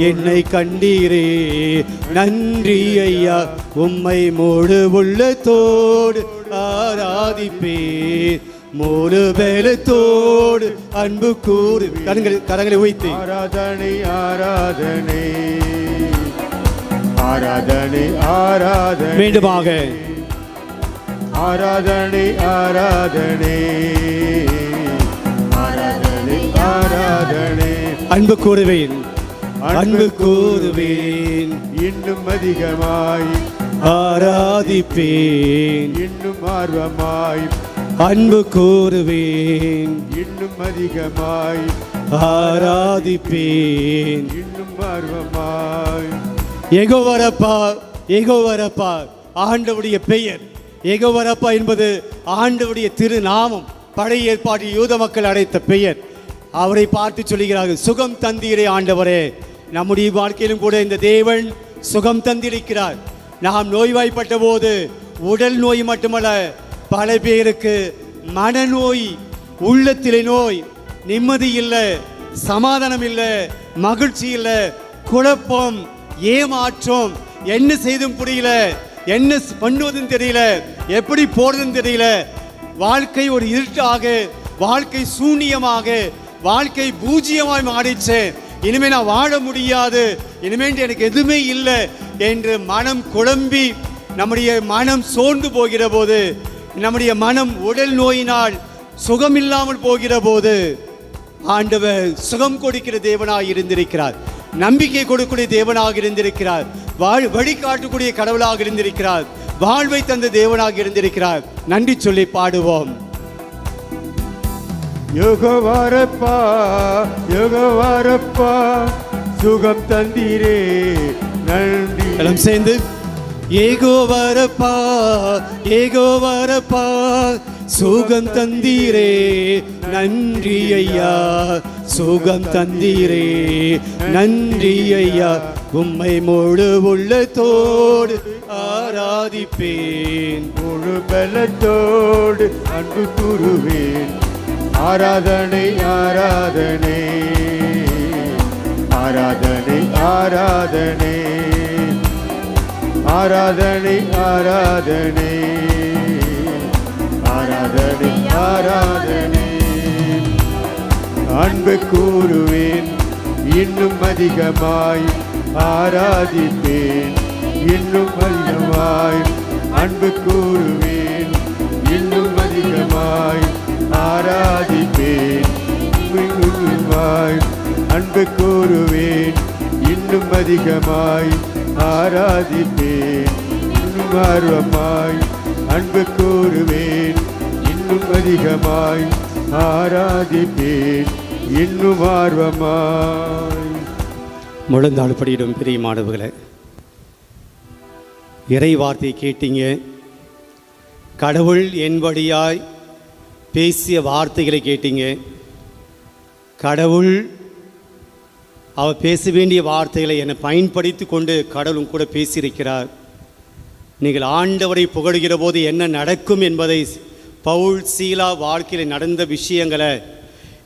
என்னை கண்டீரே நன்றி ஐயா. உம்மை முழு உள்ளத்தோடு ஆராதிப்பேன் முழு பலத்தோடு அன்பு கூறு. கரங்களை உயர்த்தி ஆராதனை ஆராதனை ஆராதனை ஆராதனை. மீண்டுமாக ஆராதனை ஆராதனை ஆராதனை ஆராதனை. அன்பு கூறுவேன் அன்பு கூறுவேன், இன்னும் அதிகமாய் ஆராதிப்பேன். இன்னும் ஆர்வமாய் அன்பு கூறுவேன், இன்னும் அதிகமாய் ஆராதிப்பேன். இன்னும் ஆர்வமாய். யெகோவா யெகோவா ஆண்டவருடைய பெயர். யெகோவா என்பது ஆண்டவருடைய திருநாமம். பழைய ஏற்பாட்டில் யூத மக்கள் அழைத்த பெயர். அவரை பார்த்து சொல்கிறார்கள், சுகம் தந்தீரே ஆண்டவரே. நம்முடைய வாழ்க்கையிலும் கூட இந்த தேவன் சுகம் தந்திருக்கிறார். நாம் நோய்வாய்ப்பட்ட போது உடல் நோய் மட்டுமல்ல, பல பேருக்கு மனநோய், உள்ளத்திலே நோய், நிம்மதி இல்லை, சமாதானம் இல்லை, மகிழ்ச்சி இல்லை, குழப்பம், ஏமாற்றம், என்ன செய்தும் புரியல, என்ன பண்ணுவதும் தெரியல, எப்படி போறதும் தெரியல. வாழ்க்கை ஒரு இருட்டாக, வாழ்க்கை சூன்யமாக, வாழ்க்கை பூஜ்ஜியமாய் மாறிச்சு. இனிமே நான் வாழ முடியாது, இனிமேல் எனக்கு எதுவுமே இல்லை என்று மனம் குழம்பி நம்முடைய மனம் சோர்ந்து போகிற போது, நம்முடைய மனம் உடல் நோயினால் சுகமில்லாமல் போகிற போது ஆண்டவர் சுகம் கொடுக்கிற தேவனாக இருந்திருக்கிறார். நம்பிக்கை கொடுக்கக்கூடிய தேவனாக இருந்திருக்கிறார். வழிகாட்டக்கூடிய கடவுளாக இருந்திருக்கிறார். வாழ்வை தந்த தேவனாக இருந்திருக்கிறார். நன்றி சொல்லி பாடுவோம். யெகோவாரப்பா யெகோவாரப்பா சுகம் தந்தீரே நன்றி. எல்லாம் சேர்ந்து யெகோவா யெகோவா சுகம் தந்தீரே நன்றி ஐயா, சுகம் தந்தீரே நன்றி ஐயா. உம்மை முழு உள்ளத்தோடு ஆராதிப்பேன், முழு பலத்தோடு அன்பு கூறுவேன். ஆராதனை ஆராதனை ஆராதனை ஆராதனை ஆராதனை ஆராதனை ஆராதனை ஆராதனை. அன்பு கூறுவேன், இன்னும் அதிகமாய் ஆராதிப்பேன். இன்னும் அதிகமாய் அன்பு கூறுவேன், இன்னும் அதிகமாய் ஆராதிப்பேன். அன்பு கூறுவேன், இன்னும் அதிகமாய் ஆராதிப்பேன். இன்னும் ஆர்வமாய் அன்பு கூறுவேன், இன்னும் அதிகமாய் ஆராதிப்பேன். இன்னும் ஆர்வமாய். முழந்தாள் படியிடும் பெரிய மாணவர்களே, இறை வார்த்தையை கேட்டீங்க. கடவுள் என்படியாய் பேசிய வார்த்தைகளை கேட்டீங்க. கடவுள் அவர் பேச வேண்டிய வார்த்தைகளை என்னை பயன்படுத்தி கொண்டு கடவுளும் கூட பேசியிருக்கிறார். நீங்கள் ஆண்டவரை புகழுகிற போது என்ன நடக்கும் என்பதை பவுல் சீலா வாழ்க்கையில் நடந்த விஷயங்களை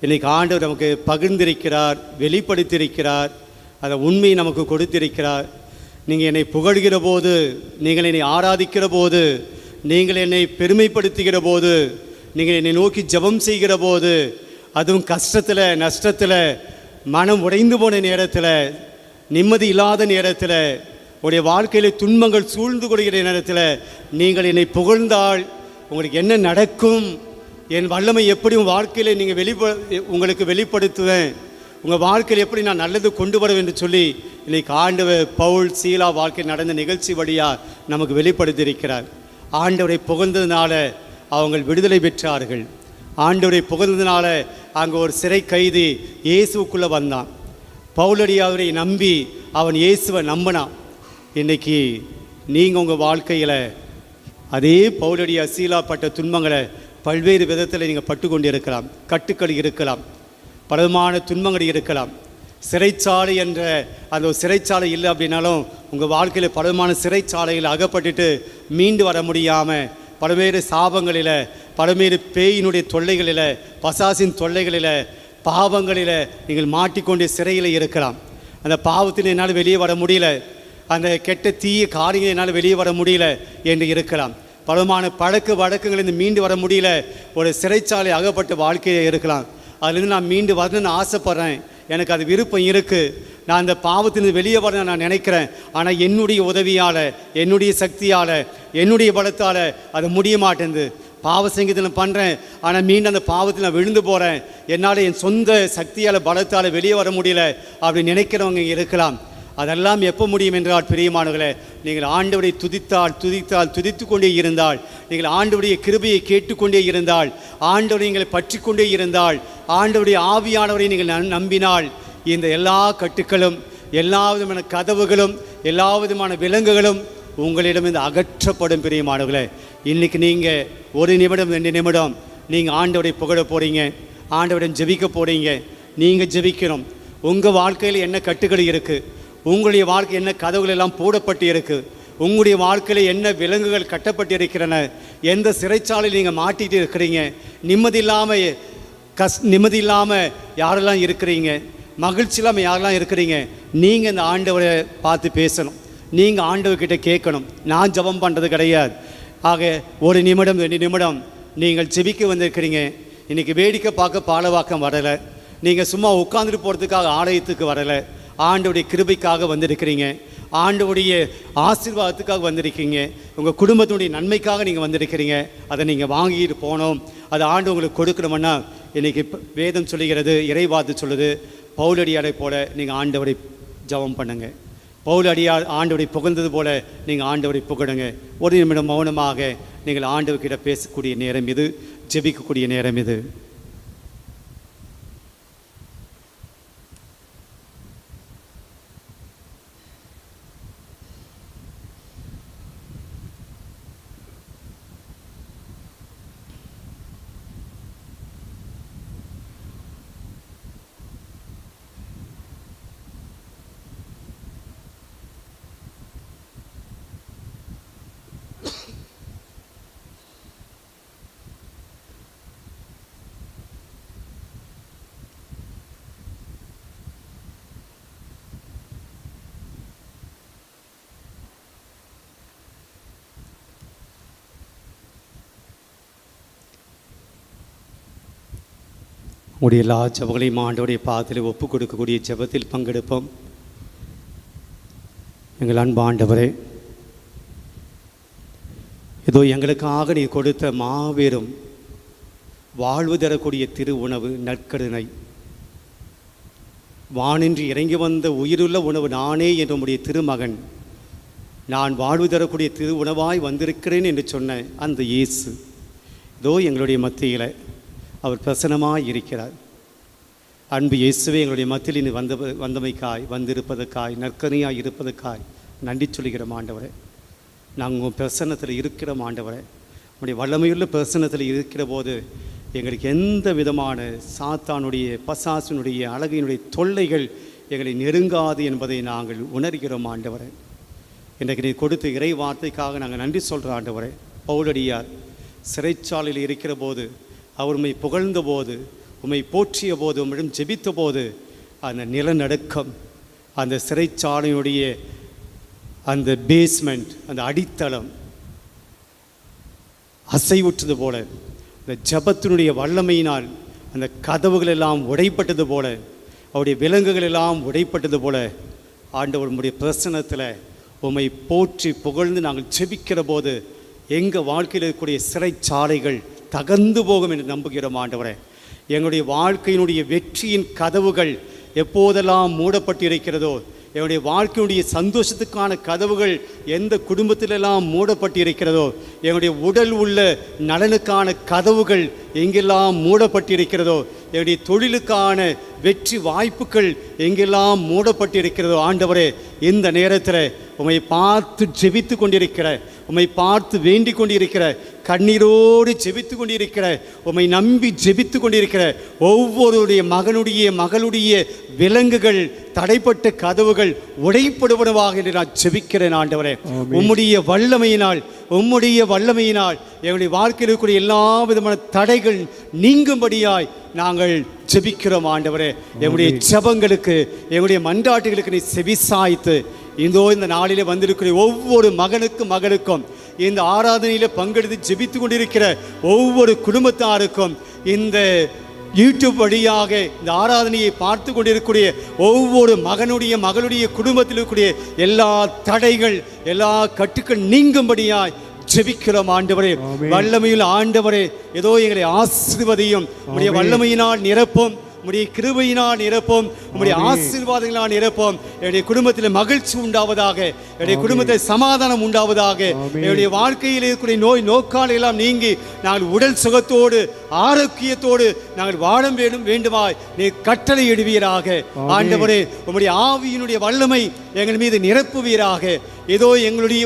இன்றைக்கி ஆண்டவர் நமக்கு பகிர்ந்திருக்கிறார், வெளிப்படுத்தியிருக்கிறார். அந்த உண்மையை நமக்கு கொடுத்திருக்கிறார். நீங்கள் என்னை புகழ்கிற போது, நீங்கள் என்னை ஆராதிக்கிற போது, நீங்கள் என்னை பெருமைப்படுத்துகிற போது, நீங்கள் என்னை நோக்கி ஜெபம் செய்கிற போது, அதுவும் கஷ்டத்தில், நஷ்டத்தில், மனம் உடைந்து போன நேரத்தில், நிம்மதி இல்லாத நேரத்தில், உடைய வாழ்க்கையில் துன்பங்கள் சூழ்ந்து கொள்கிற நேரத்தில் நீங்கள் என்னை புகழ்ந்தால் உங்களுக்கு என்ன நடக்கும், என் வல்லமை எப்படி உங்கள் வாழ்க்கையில் நீங்கள் உங்களுக்கு வெளிப்படுத்துவேன், உங்கள் வாழ்க்கையில் எப்படி நான் நல்லது கொண்டு வரவேன் என்று சொல்லி இன்றைக்கு ஆண்டவர் பவுல் சீலா வாழ்க்கையில் நடந்த நிகழ்ச்சி வழியாக நமக்கு வெளிப்படுத்தியிருக்கிறார். ஆண்டவரை புகழ்ந்ததுனால அவங்க விடுதலை பெற்றார்கள். ஆண்டவரை புகழ்ந்ததுனால அங்கே ஒரு சிறை கைதி இயேசுக்குள்ளே வந்தான். பவுலடியாவரை நம்பி அவன் இயேசுவை நம்பினான். இன்றைக்கி நீங்கள் உங்கள் வாழ்க்கையில் அதே பவுலடியா சீலா பட்ட துன்பங்களை பல்வேறு விதத்தில் நீங்கள் பட்டு கொண்டு இருக்கலாம். கட்டுக்கள் இருக்கலாம், பலவிதமான துன்பங்கள் இருக்கலாம். சிறைச்சாலை என்ற அந்த ஒரு சிறைச்சாலை இல்லை அப்படின்னாலும் உங்கள் வாழ்க்கையில் பலவிதமான சிறைச்சாலையில் அகப்பட்டுட்டு மீண்டு வர முடியாமல் பல்வேறு சாபங்களில், பல்வேறு பேயினுடைய தொல்லைகளில், பசாசின் தொல்லைகளில், பாவங்களில் நீங்கள் மாட்டிக்கொண்டு சிறையில் இருக்கலாம். அந்த பாவத்தில் என்னால் வெளியே வர முடியல, அந்த கெட்ட தீய காரியங்கள் என்னால் வெளியே வர முடியல என்று இருக்கலாம். பலமான பழக்க வழக்கங்களிலிருந்து மீண்டு வர முடியல, ஒரு சிறைச்சாலை அகப்பட்ட வாழ்க்கையில் இருக்கலாம். அதுலேருந்து நான் மீண்டு வரணும்னு ஆசைப்பட்றேன், எனக்கு அது விருப்பம் இருக்குது, நான் அந்த பாவத்திலிருந்து வெளியே வரணும்னு நான் நினைக்கிறேன். ஆனால் என்னுடைய உதவியால், என்னுடைய சக்தியால், என்னுடைய பலத்தால் அது முடிய மாட்டேங்குது. பாவ சங்கீதம் பண்ணுறேன், ஆனால் மீண்டும் அந்த பாவத்தில் நான் விழுந்து போகிறேன், என்னால் என் சொந்த சக்தியால் பலத்தால் வெளியே வர முடியல அப்படின்னு நினைக்கிறவங்க இருக்கலாம். அதெல்லாம் எப்போ முடியும் என்றால் பிரியமானவர்களே, நீங்கள் ஆண்டவரை துதித்து கொண்டே இருந்தால், நீங்கள் ஆண்டவருடைய கிருபையை கேட்டுக்கொண்டே இருந்தால், ஆண்டவரை நீங்கள் பற்றி கொண்டே இருந்தால், ஆண்டவருடைய ஆவியானவரை நீங்கள் நம்பினால், இந்த எல்லா கட்டுக்களும், எல்லா விதமான கதவுகளும், எல்லா விதமான விலங்குகளும் உங்களிடம் இந்த அகற்றப்படும். பிரியமானவர்களே, இன்றைக்கி நீங்கள் 1 நிமிடம் 2 நிமிடம் நீங்கள் ஆண்டவரை புகழ போகிறீங்க, ஆண்டவரிடம் ஜெபிக்க போகிறீங்க. நீங்கள் ஜெபிக்கணும். உங்கள் வாழ்க்கையில் என்ன கட்டுகள் இருக்குது, உங்களுடைய வாழ்க்கை என்ன கதவுகள் எல்லாம் போடப்பட்டு இருக்குது, உங்களுடைய வாழ்க்கையில் என்ன விலங்குகள் கட்டப்பட்டு இருக்கிறன, எந்த சிறைச்சாலையில் நீங்கள் மாட்டிகிட்டு இருக்கிறீங்க, நிம்மதி இல்லாமல் யாரெல்லாம் இருக்கிறீங்க, மகிழ்ச்சி இல்லாமல் யாரெல்லாம் இருக்கிறீங்க, நீங்கள் இந்த ஆண்டவரை பார்த்து பேசணும். நீங்கள் ஆண்டவர்கிட்ட கேட்கணும். நான் ஜெபம் பண்ணுறது கிடையாது. ஆக 1 நிமிடம் 2 நிமிடம் நீங்கள் ஜெபிக்க வந்திருக்கிறீங்க. இன்றைக்கி வேடிக்கை பார்க்க பாலவாக்கம் வரலை, நீங்கள் சும்மா உட்காந்துட்டு போகிறதுக்காக ஆலயத்துக்கு வரலை, ஆண்டவருடைய கிருபைக்காக வந்திருக்கிறீங்க, ஆண்டவருடைய ஆசீர்வாதத்துக்காக வந்திருக்கீங்க, உங்கள் குடும்பத்தினுடைய நன்மைக்காக நீங்கள் வந்திருக்கிறீங்க. அதை நீங்கள் வாங்கிட்டு போகணும். அதை ஆண்டு உங்களுக்கு கொடுக்கணும்னா இன்றைக்கி வேதம் சொல்லுகிறது, இறைவார்த்தை சொல்லுது, பவுலடியாரை போல நீங்கள் ஆண்டவரை ஜெபம் பண்ணுங்க. பவுலடியார் ஆண்டவரை புகழ்ந்தது போல நீங்கள் ஆண்டவரை புகழுங்க. 1 நிமிடம் மௌனமாக நீங்கள் ஆண்டவர்கிட்ட பேசக்கூடிய நேரம் இது, ஜெபிக்கக்கூடிய நேரம் இது. உடைய எல்லா ஜெபங்களையும் ஆண்டவருடைய பாதத்தில் ஒப்பு கொடுக்கக்கூடிய ஜெபத்தில் பங்கெடுப்போம். எங்கள் அன்பு ஆண்டவரே, ஏதோ எங்களுக்காக நீ கொடுத்த மாபெரும் வாழ்வு தரக்கூடிய திரு உணவு நற்கருணை, வானின்றி இறங்கி வந்த உயிருள்ள உணவு நானே என்ற உடைய திருமகன், நான் வாழ்வு தரக்கூடிய திரு உணவாய் வந்திருக்கிறேன் என்று சொன்ன அந்த இயேசு இதோ எங்களுடைய மத்தியில் அவர் பிரசன்னமாக இருக்கிறார். அன்பு இயேசுவே, எங்களுடைய மத்தியில் இனி வந்திருப்பதற்காய் நற்கருணையாய் இருப்பதற்காய் நன்றி சொல்கிறோம் ஆண்டவரே. நாங்கள் உங்கள் பிரசன்னத்தில் இருக்கிறோம் ஆண்டவரே. உங்களுடைய வல்லமையுள்ள பிரசன்னத்தில் இருக்கிற போது எங்களுக்கு எந்த விதமான சாத்தானுடைய பசாசனுடைய அழகினுடைய தொல்லைகள் எங்களை நெருங்காது என்பதை நாங்கள் உணர்கிறோம் ஆண்டவரே. இன்றைக்கு நீ கொடுத்த இறை வார்த்தைக்காக நாங்கள் நன்றி சொல்கிறோம் ஆண்டவரே. பவுலடியார் சிறைச்சாலையில் இருக்கிற போது, அவர் உம்மை புகழ்ந்த போது, உம்மை போற்றிய போது, உம்மிடம் ஜெபித்த போது, அந்த நிலநடுக்கம், அந்த சிறைச்சாலையுடைய அந்த பேஸ்மெண்ட், அந்த அடித்தளம் அசைவுற்றது போல, அந்த ஜபத்தினுடைய வல்லமையினால் அந்த கதவுகள் எல்லாம் உடைப்பட்டது போல, அவருடைய விலங்குகள் எல்லாம் உடைப்பட்டது போல, ஆண்டவர் உம்முடைய பிரசன்னத்தில் உம்மை போற்றி புகழ்ந்து நாங்கள் ஜெபிக்கிற போது எங்கள் வாழ்க்கையில் இருக்கக்கூடிய சிறைச்சாலைகள் தகர்ந்து போகும் என்று நம்புகிறோம் ஆண்டவரே. எங்களுடைய வாழ்க்கையினுடைய வெற்றியின் கதவுகள் எப்போதெல்லாம் மூடப்பட்டு இருக்கிறதோ, என்னுடைய வாழ்க்கையுடைய சந்தோஷத்துக்கான கதவுகள் எந்த குடும்பத்திலெல்லாம் மூடப்பட்டு இருக்கிறதோ, என்னுடைய உடல் உள்ள நலனுக்கான கதவுகள் எங்கெல்லாம் மூடப்பட்டு இருக்கிறதோ, என்னுடைய தொழிலுக்கான வெற்றி வாய்ப்புகள் எங்கெல்லாம் மூடப்பட்டு இருக்கிறதோ, ஆண்டவரே இந்த நேரத்தில் உம்மை பார்த்து ஜெபித்து கொண்டிருக்கிற, உம்மை பார்த்து வேண்டிக் கொண்டிருக்கிற, கண்ணீரோடு ஜெபித்து கொண்டிருக்கிற, உம்மை நம்பி ஜெபித்து கொண்டிருக்கிற ஒவ்வொருடைய மகளுடைய விலங்குகள், தடைப்பட்ட கதவுகள் உடைப்படுவனவாக என்று நான் ஜெபிக்கிறேன் ஆண்டவரே. உம்முடைய வல்லமையினால் எங்களுடைய வாழ்க்கையில் இருக்கக்கூடிய எல்லா விதமான தடைகள் நீங்கும்படியாய் நாங்கள் ஜெபிக்கிறோம் ஆண்டவரே. எங்களுடைய ஜெபங்களுக்கு, எங்களுடைய மன்றாட்டுகளுக்கு நீ செவிசாய்த்து இந்த நாளிலே வந்திருக்கிற ஒவ்வொரு மகனுக்கும் இந்த ஆராதனையில் பங்கெடுத்து ஜெபித்து கொண்டிருக்கிற ஒவ்வொரு குடும்பத்தாருக்கும், இந்த யூடியூப் வழியாக இந்த ஆராதனையை பார்த்து கொண்டிருக்கக்கூடிய ஒவ்வொரு மகளுடைய குடும்பத்தில் இருக்கக்கூடிய எல்லா தடைகள், எல்லா கட்டுக்கள் நீங்கும்படியாய் ஜெபிக்கிறோம் ஆண்டவரே. ஆமென். வல்லமையில் ஆண்டவரே ஏதோ எங்களை ஆசீர்வதியும். உம்முடைய ஆமென். வல்லமையினால் நிரப்பும், உம்முடைய கிருபையினால் நிரப்போம், உம்முடைய ஆமென். ஆசீர்வாதங்களால் நிரப்போம். என்னுடைய குடும்பத்தில் மகிழ்ச்சி உண்டாவதாக, என்னுடைய குடும்பத்தில் சமாதானம் உண்டாவதாக. ஆமென். என்னுடைய வாழ்க்கையில் இருக்கக்கூடிய நோய் நோக்கால் எல்லாம் நீங்கி நாங்கள் உடல் சுகத்தோடு ஆரோக்கியத்தோடு நாங்கள் வாழ வேண்டுமாய் நீ கட்டளை இடுவீராக. ஆமென். ஆண்டவரே உம்முடைய ஆவியினுடைய வல்லமை எங்கள் மீது நிரப்புவீராக. ஏதோ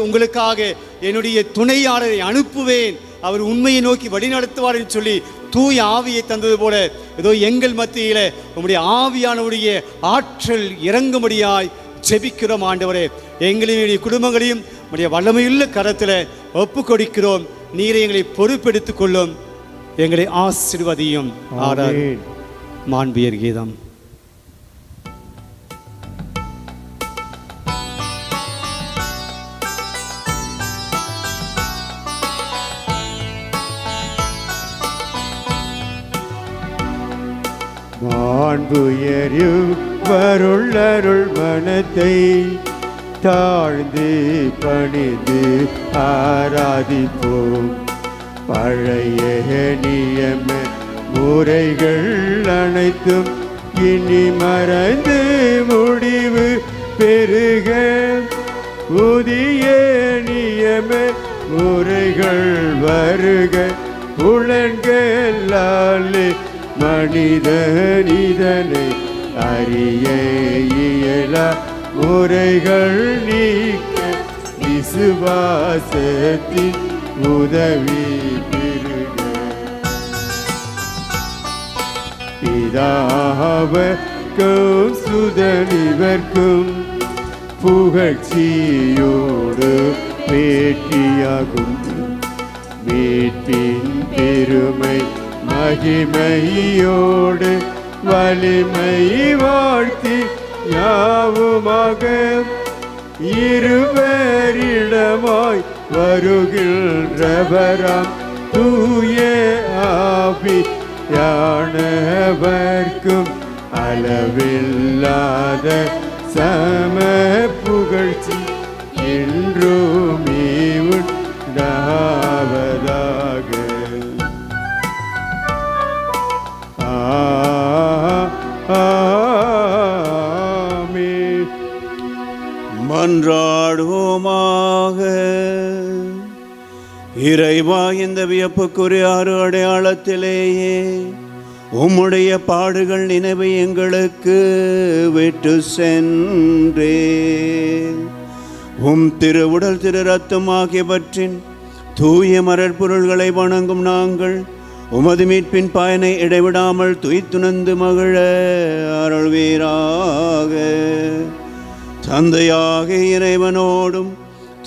உங்களுக்காக என்னுடைய துணையாளரை அனுப்புவேன், அவர் உண்மையை நோக்கி வழிநடத்துவார் என்று சொல்லி தூய ஆவியை தந்தது போல ஏதோ எங்கள் மத்தியில உம்முடைய ஆவியானவருடைய ஆற்றல் இறங்கும்படியாய் ஜெபிக்கிறோம் ஆண்டவரே. எங்களையும் குடும்பங்களையும் உம்முடைய வல்லமையுள்ள கரத்தில் ஒப்பு கொடுக்கிறோம். நீரை எங்களை பொறுப்பெடுத்துக் கொள்ளும், எங்களை ஆசீர்வதியும். ஆமென். மாண்பியர் கீதம். மாண்புயரு வருள்ளருள் மனத்தை தாழ்ந்து பணிந்து ஆராதிப்போம். பழைய நியம முறைகள் அனைத்தும் இனி மறந்து முடிவு பெருக. புதிய நியம முறைகள் வருக. புலன்களாலே மனிதன் இதனை அறிய இயலா முறைகள் நீக்க விசுவாசத்தின் உதவி பெறுக. பிதாவர்க்கும் சுதனிவர்க்கும் புகழ்ச்சியோடு பேட்டியாகும். மீட்பின் பெருமை மகிமையோடு வலிமை வாழ்த்தி யாவுமாக இருவரிடமாய் வருகின்றவராம் தூய ஆவியானவர்க்கும் அளவில்லாத சம புகழ்ச்சி என்றுமே உண்டாவதாக. ஆமென். மன்றாடுவோமாக. இறைவா, இந்த வியப்புக்குரிய அடையாளத்திலேயே உம்முடைய பாடுகள் நினைவை எங்களுக்கு விட்டு சென்றே. உம் திருவுடல் திரு ரத்தம் ஆகியவற்றின் தூய மரற்பொருள்களை வணங்கும் நாங்கள் உமது மீட்பின் பயனை இடைவிடாமல் துய்த்துணர்ந்து மகிழ அருள்வீராக. தந்தையாக இறைவனோடும்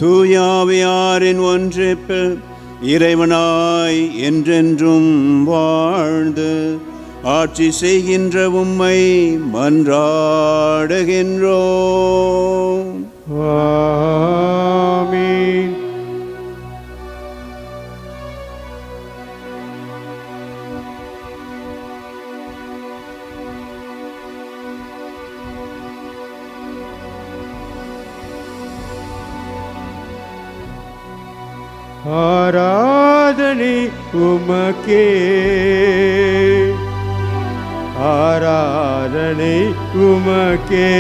தூய ஆவியாரின் ஒன்றிப்பில் இறைவனாய் என்றென்றும் வாழ்ந்து ஆட்சி செய்கின்ற உம்மை மன்றாடுகின்றோம். ஆமென். ஆராதனை உமக்கே, ஆராதனை உமக்கே,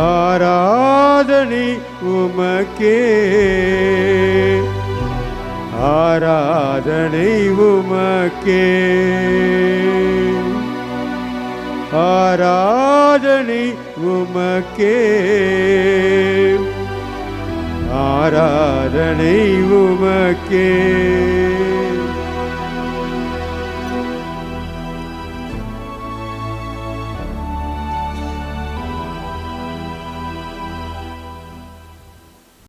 ஆராதனை உமக்கே, ஆராதனை உமக்கே, ஆராதனை உமக்கே, ஆராதனை உமக்கே.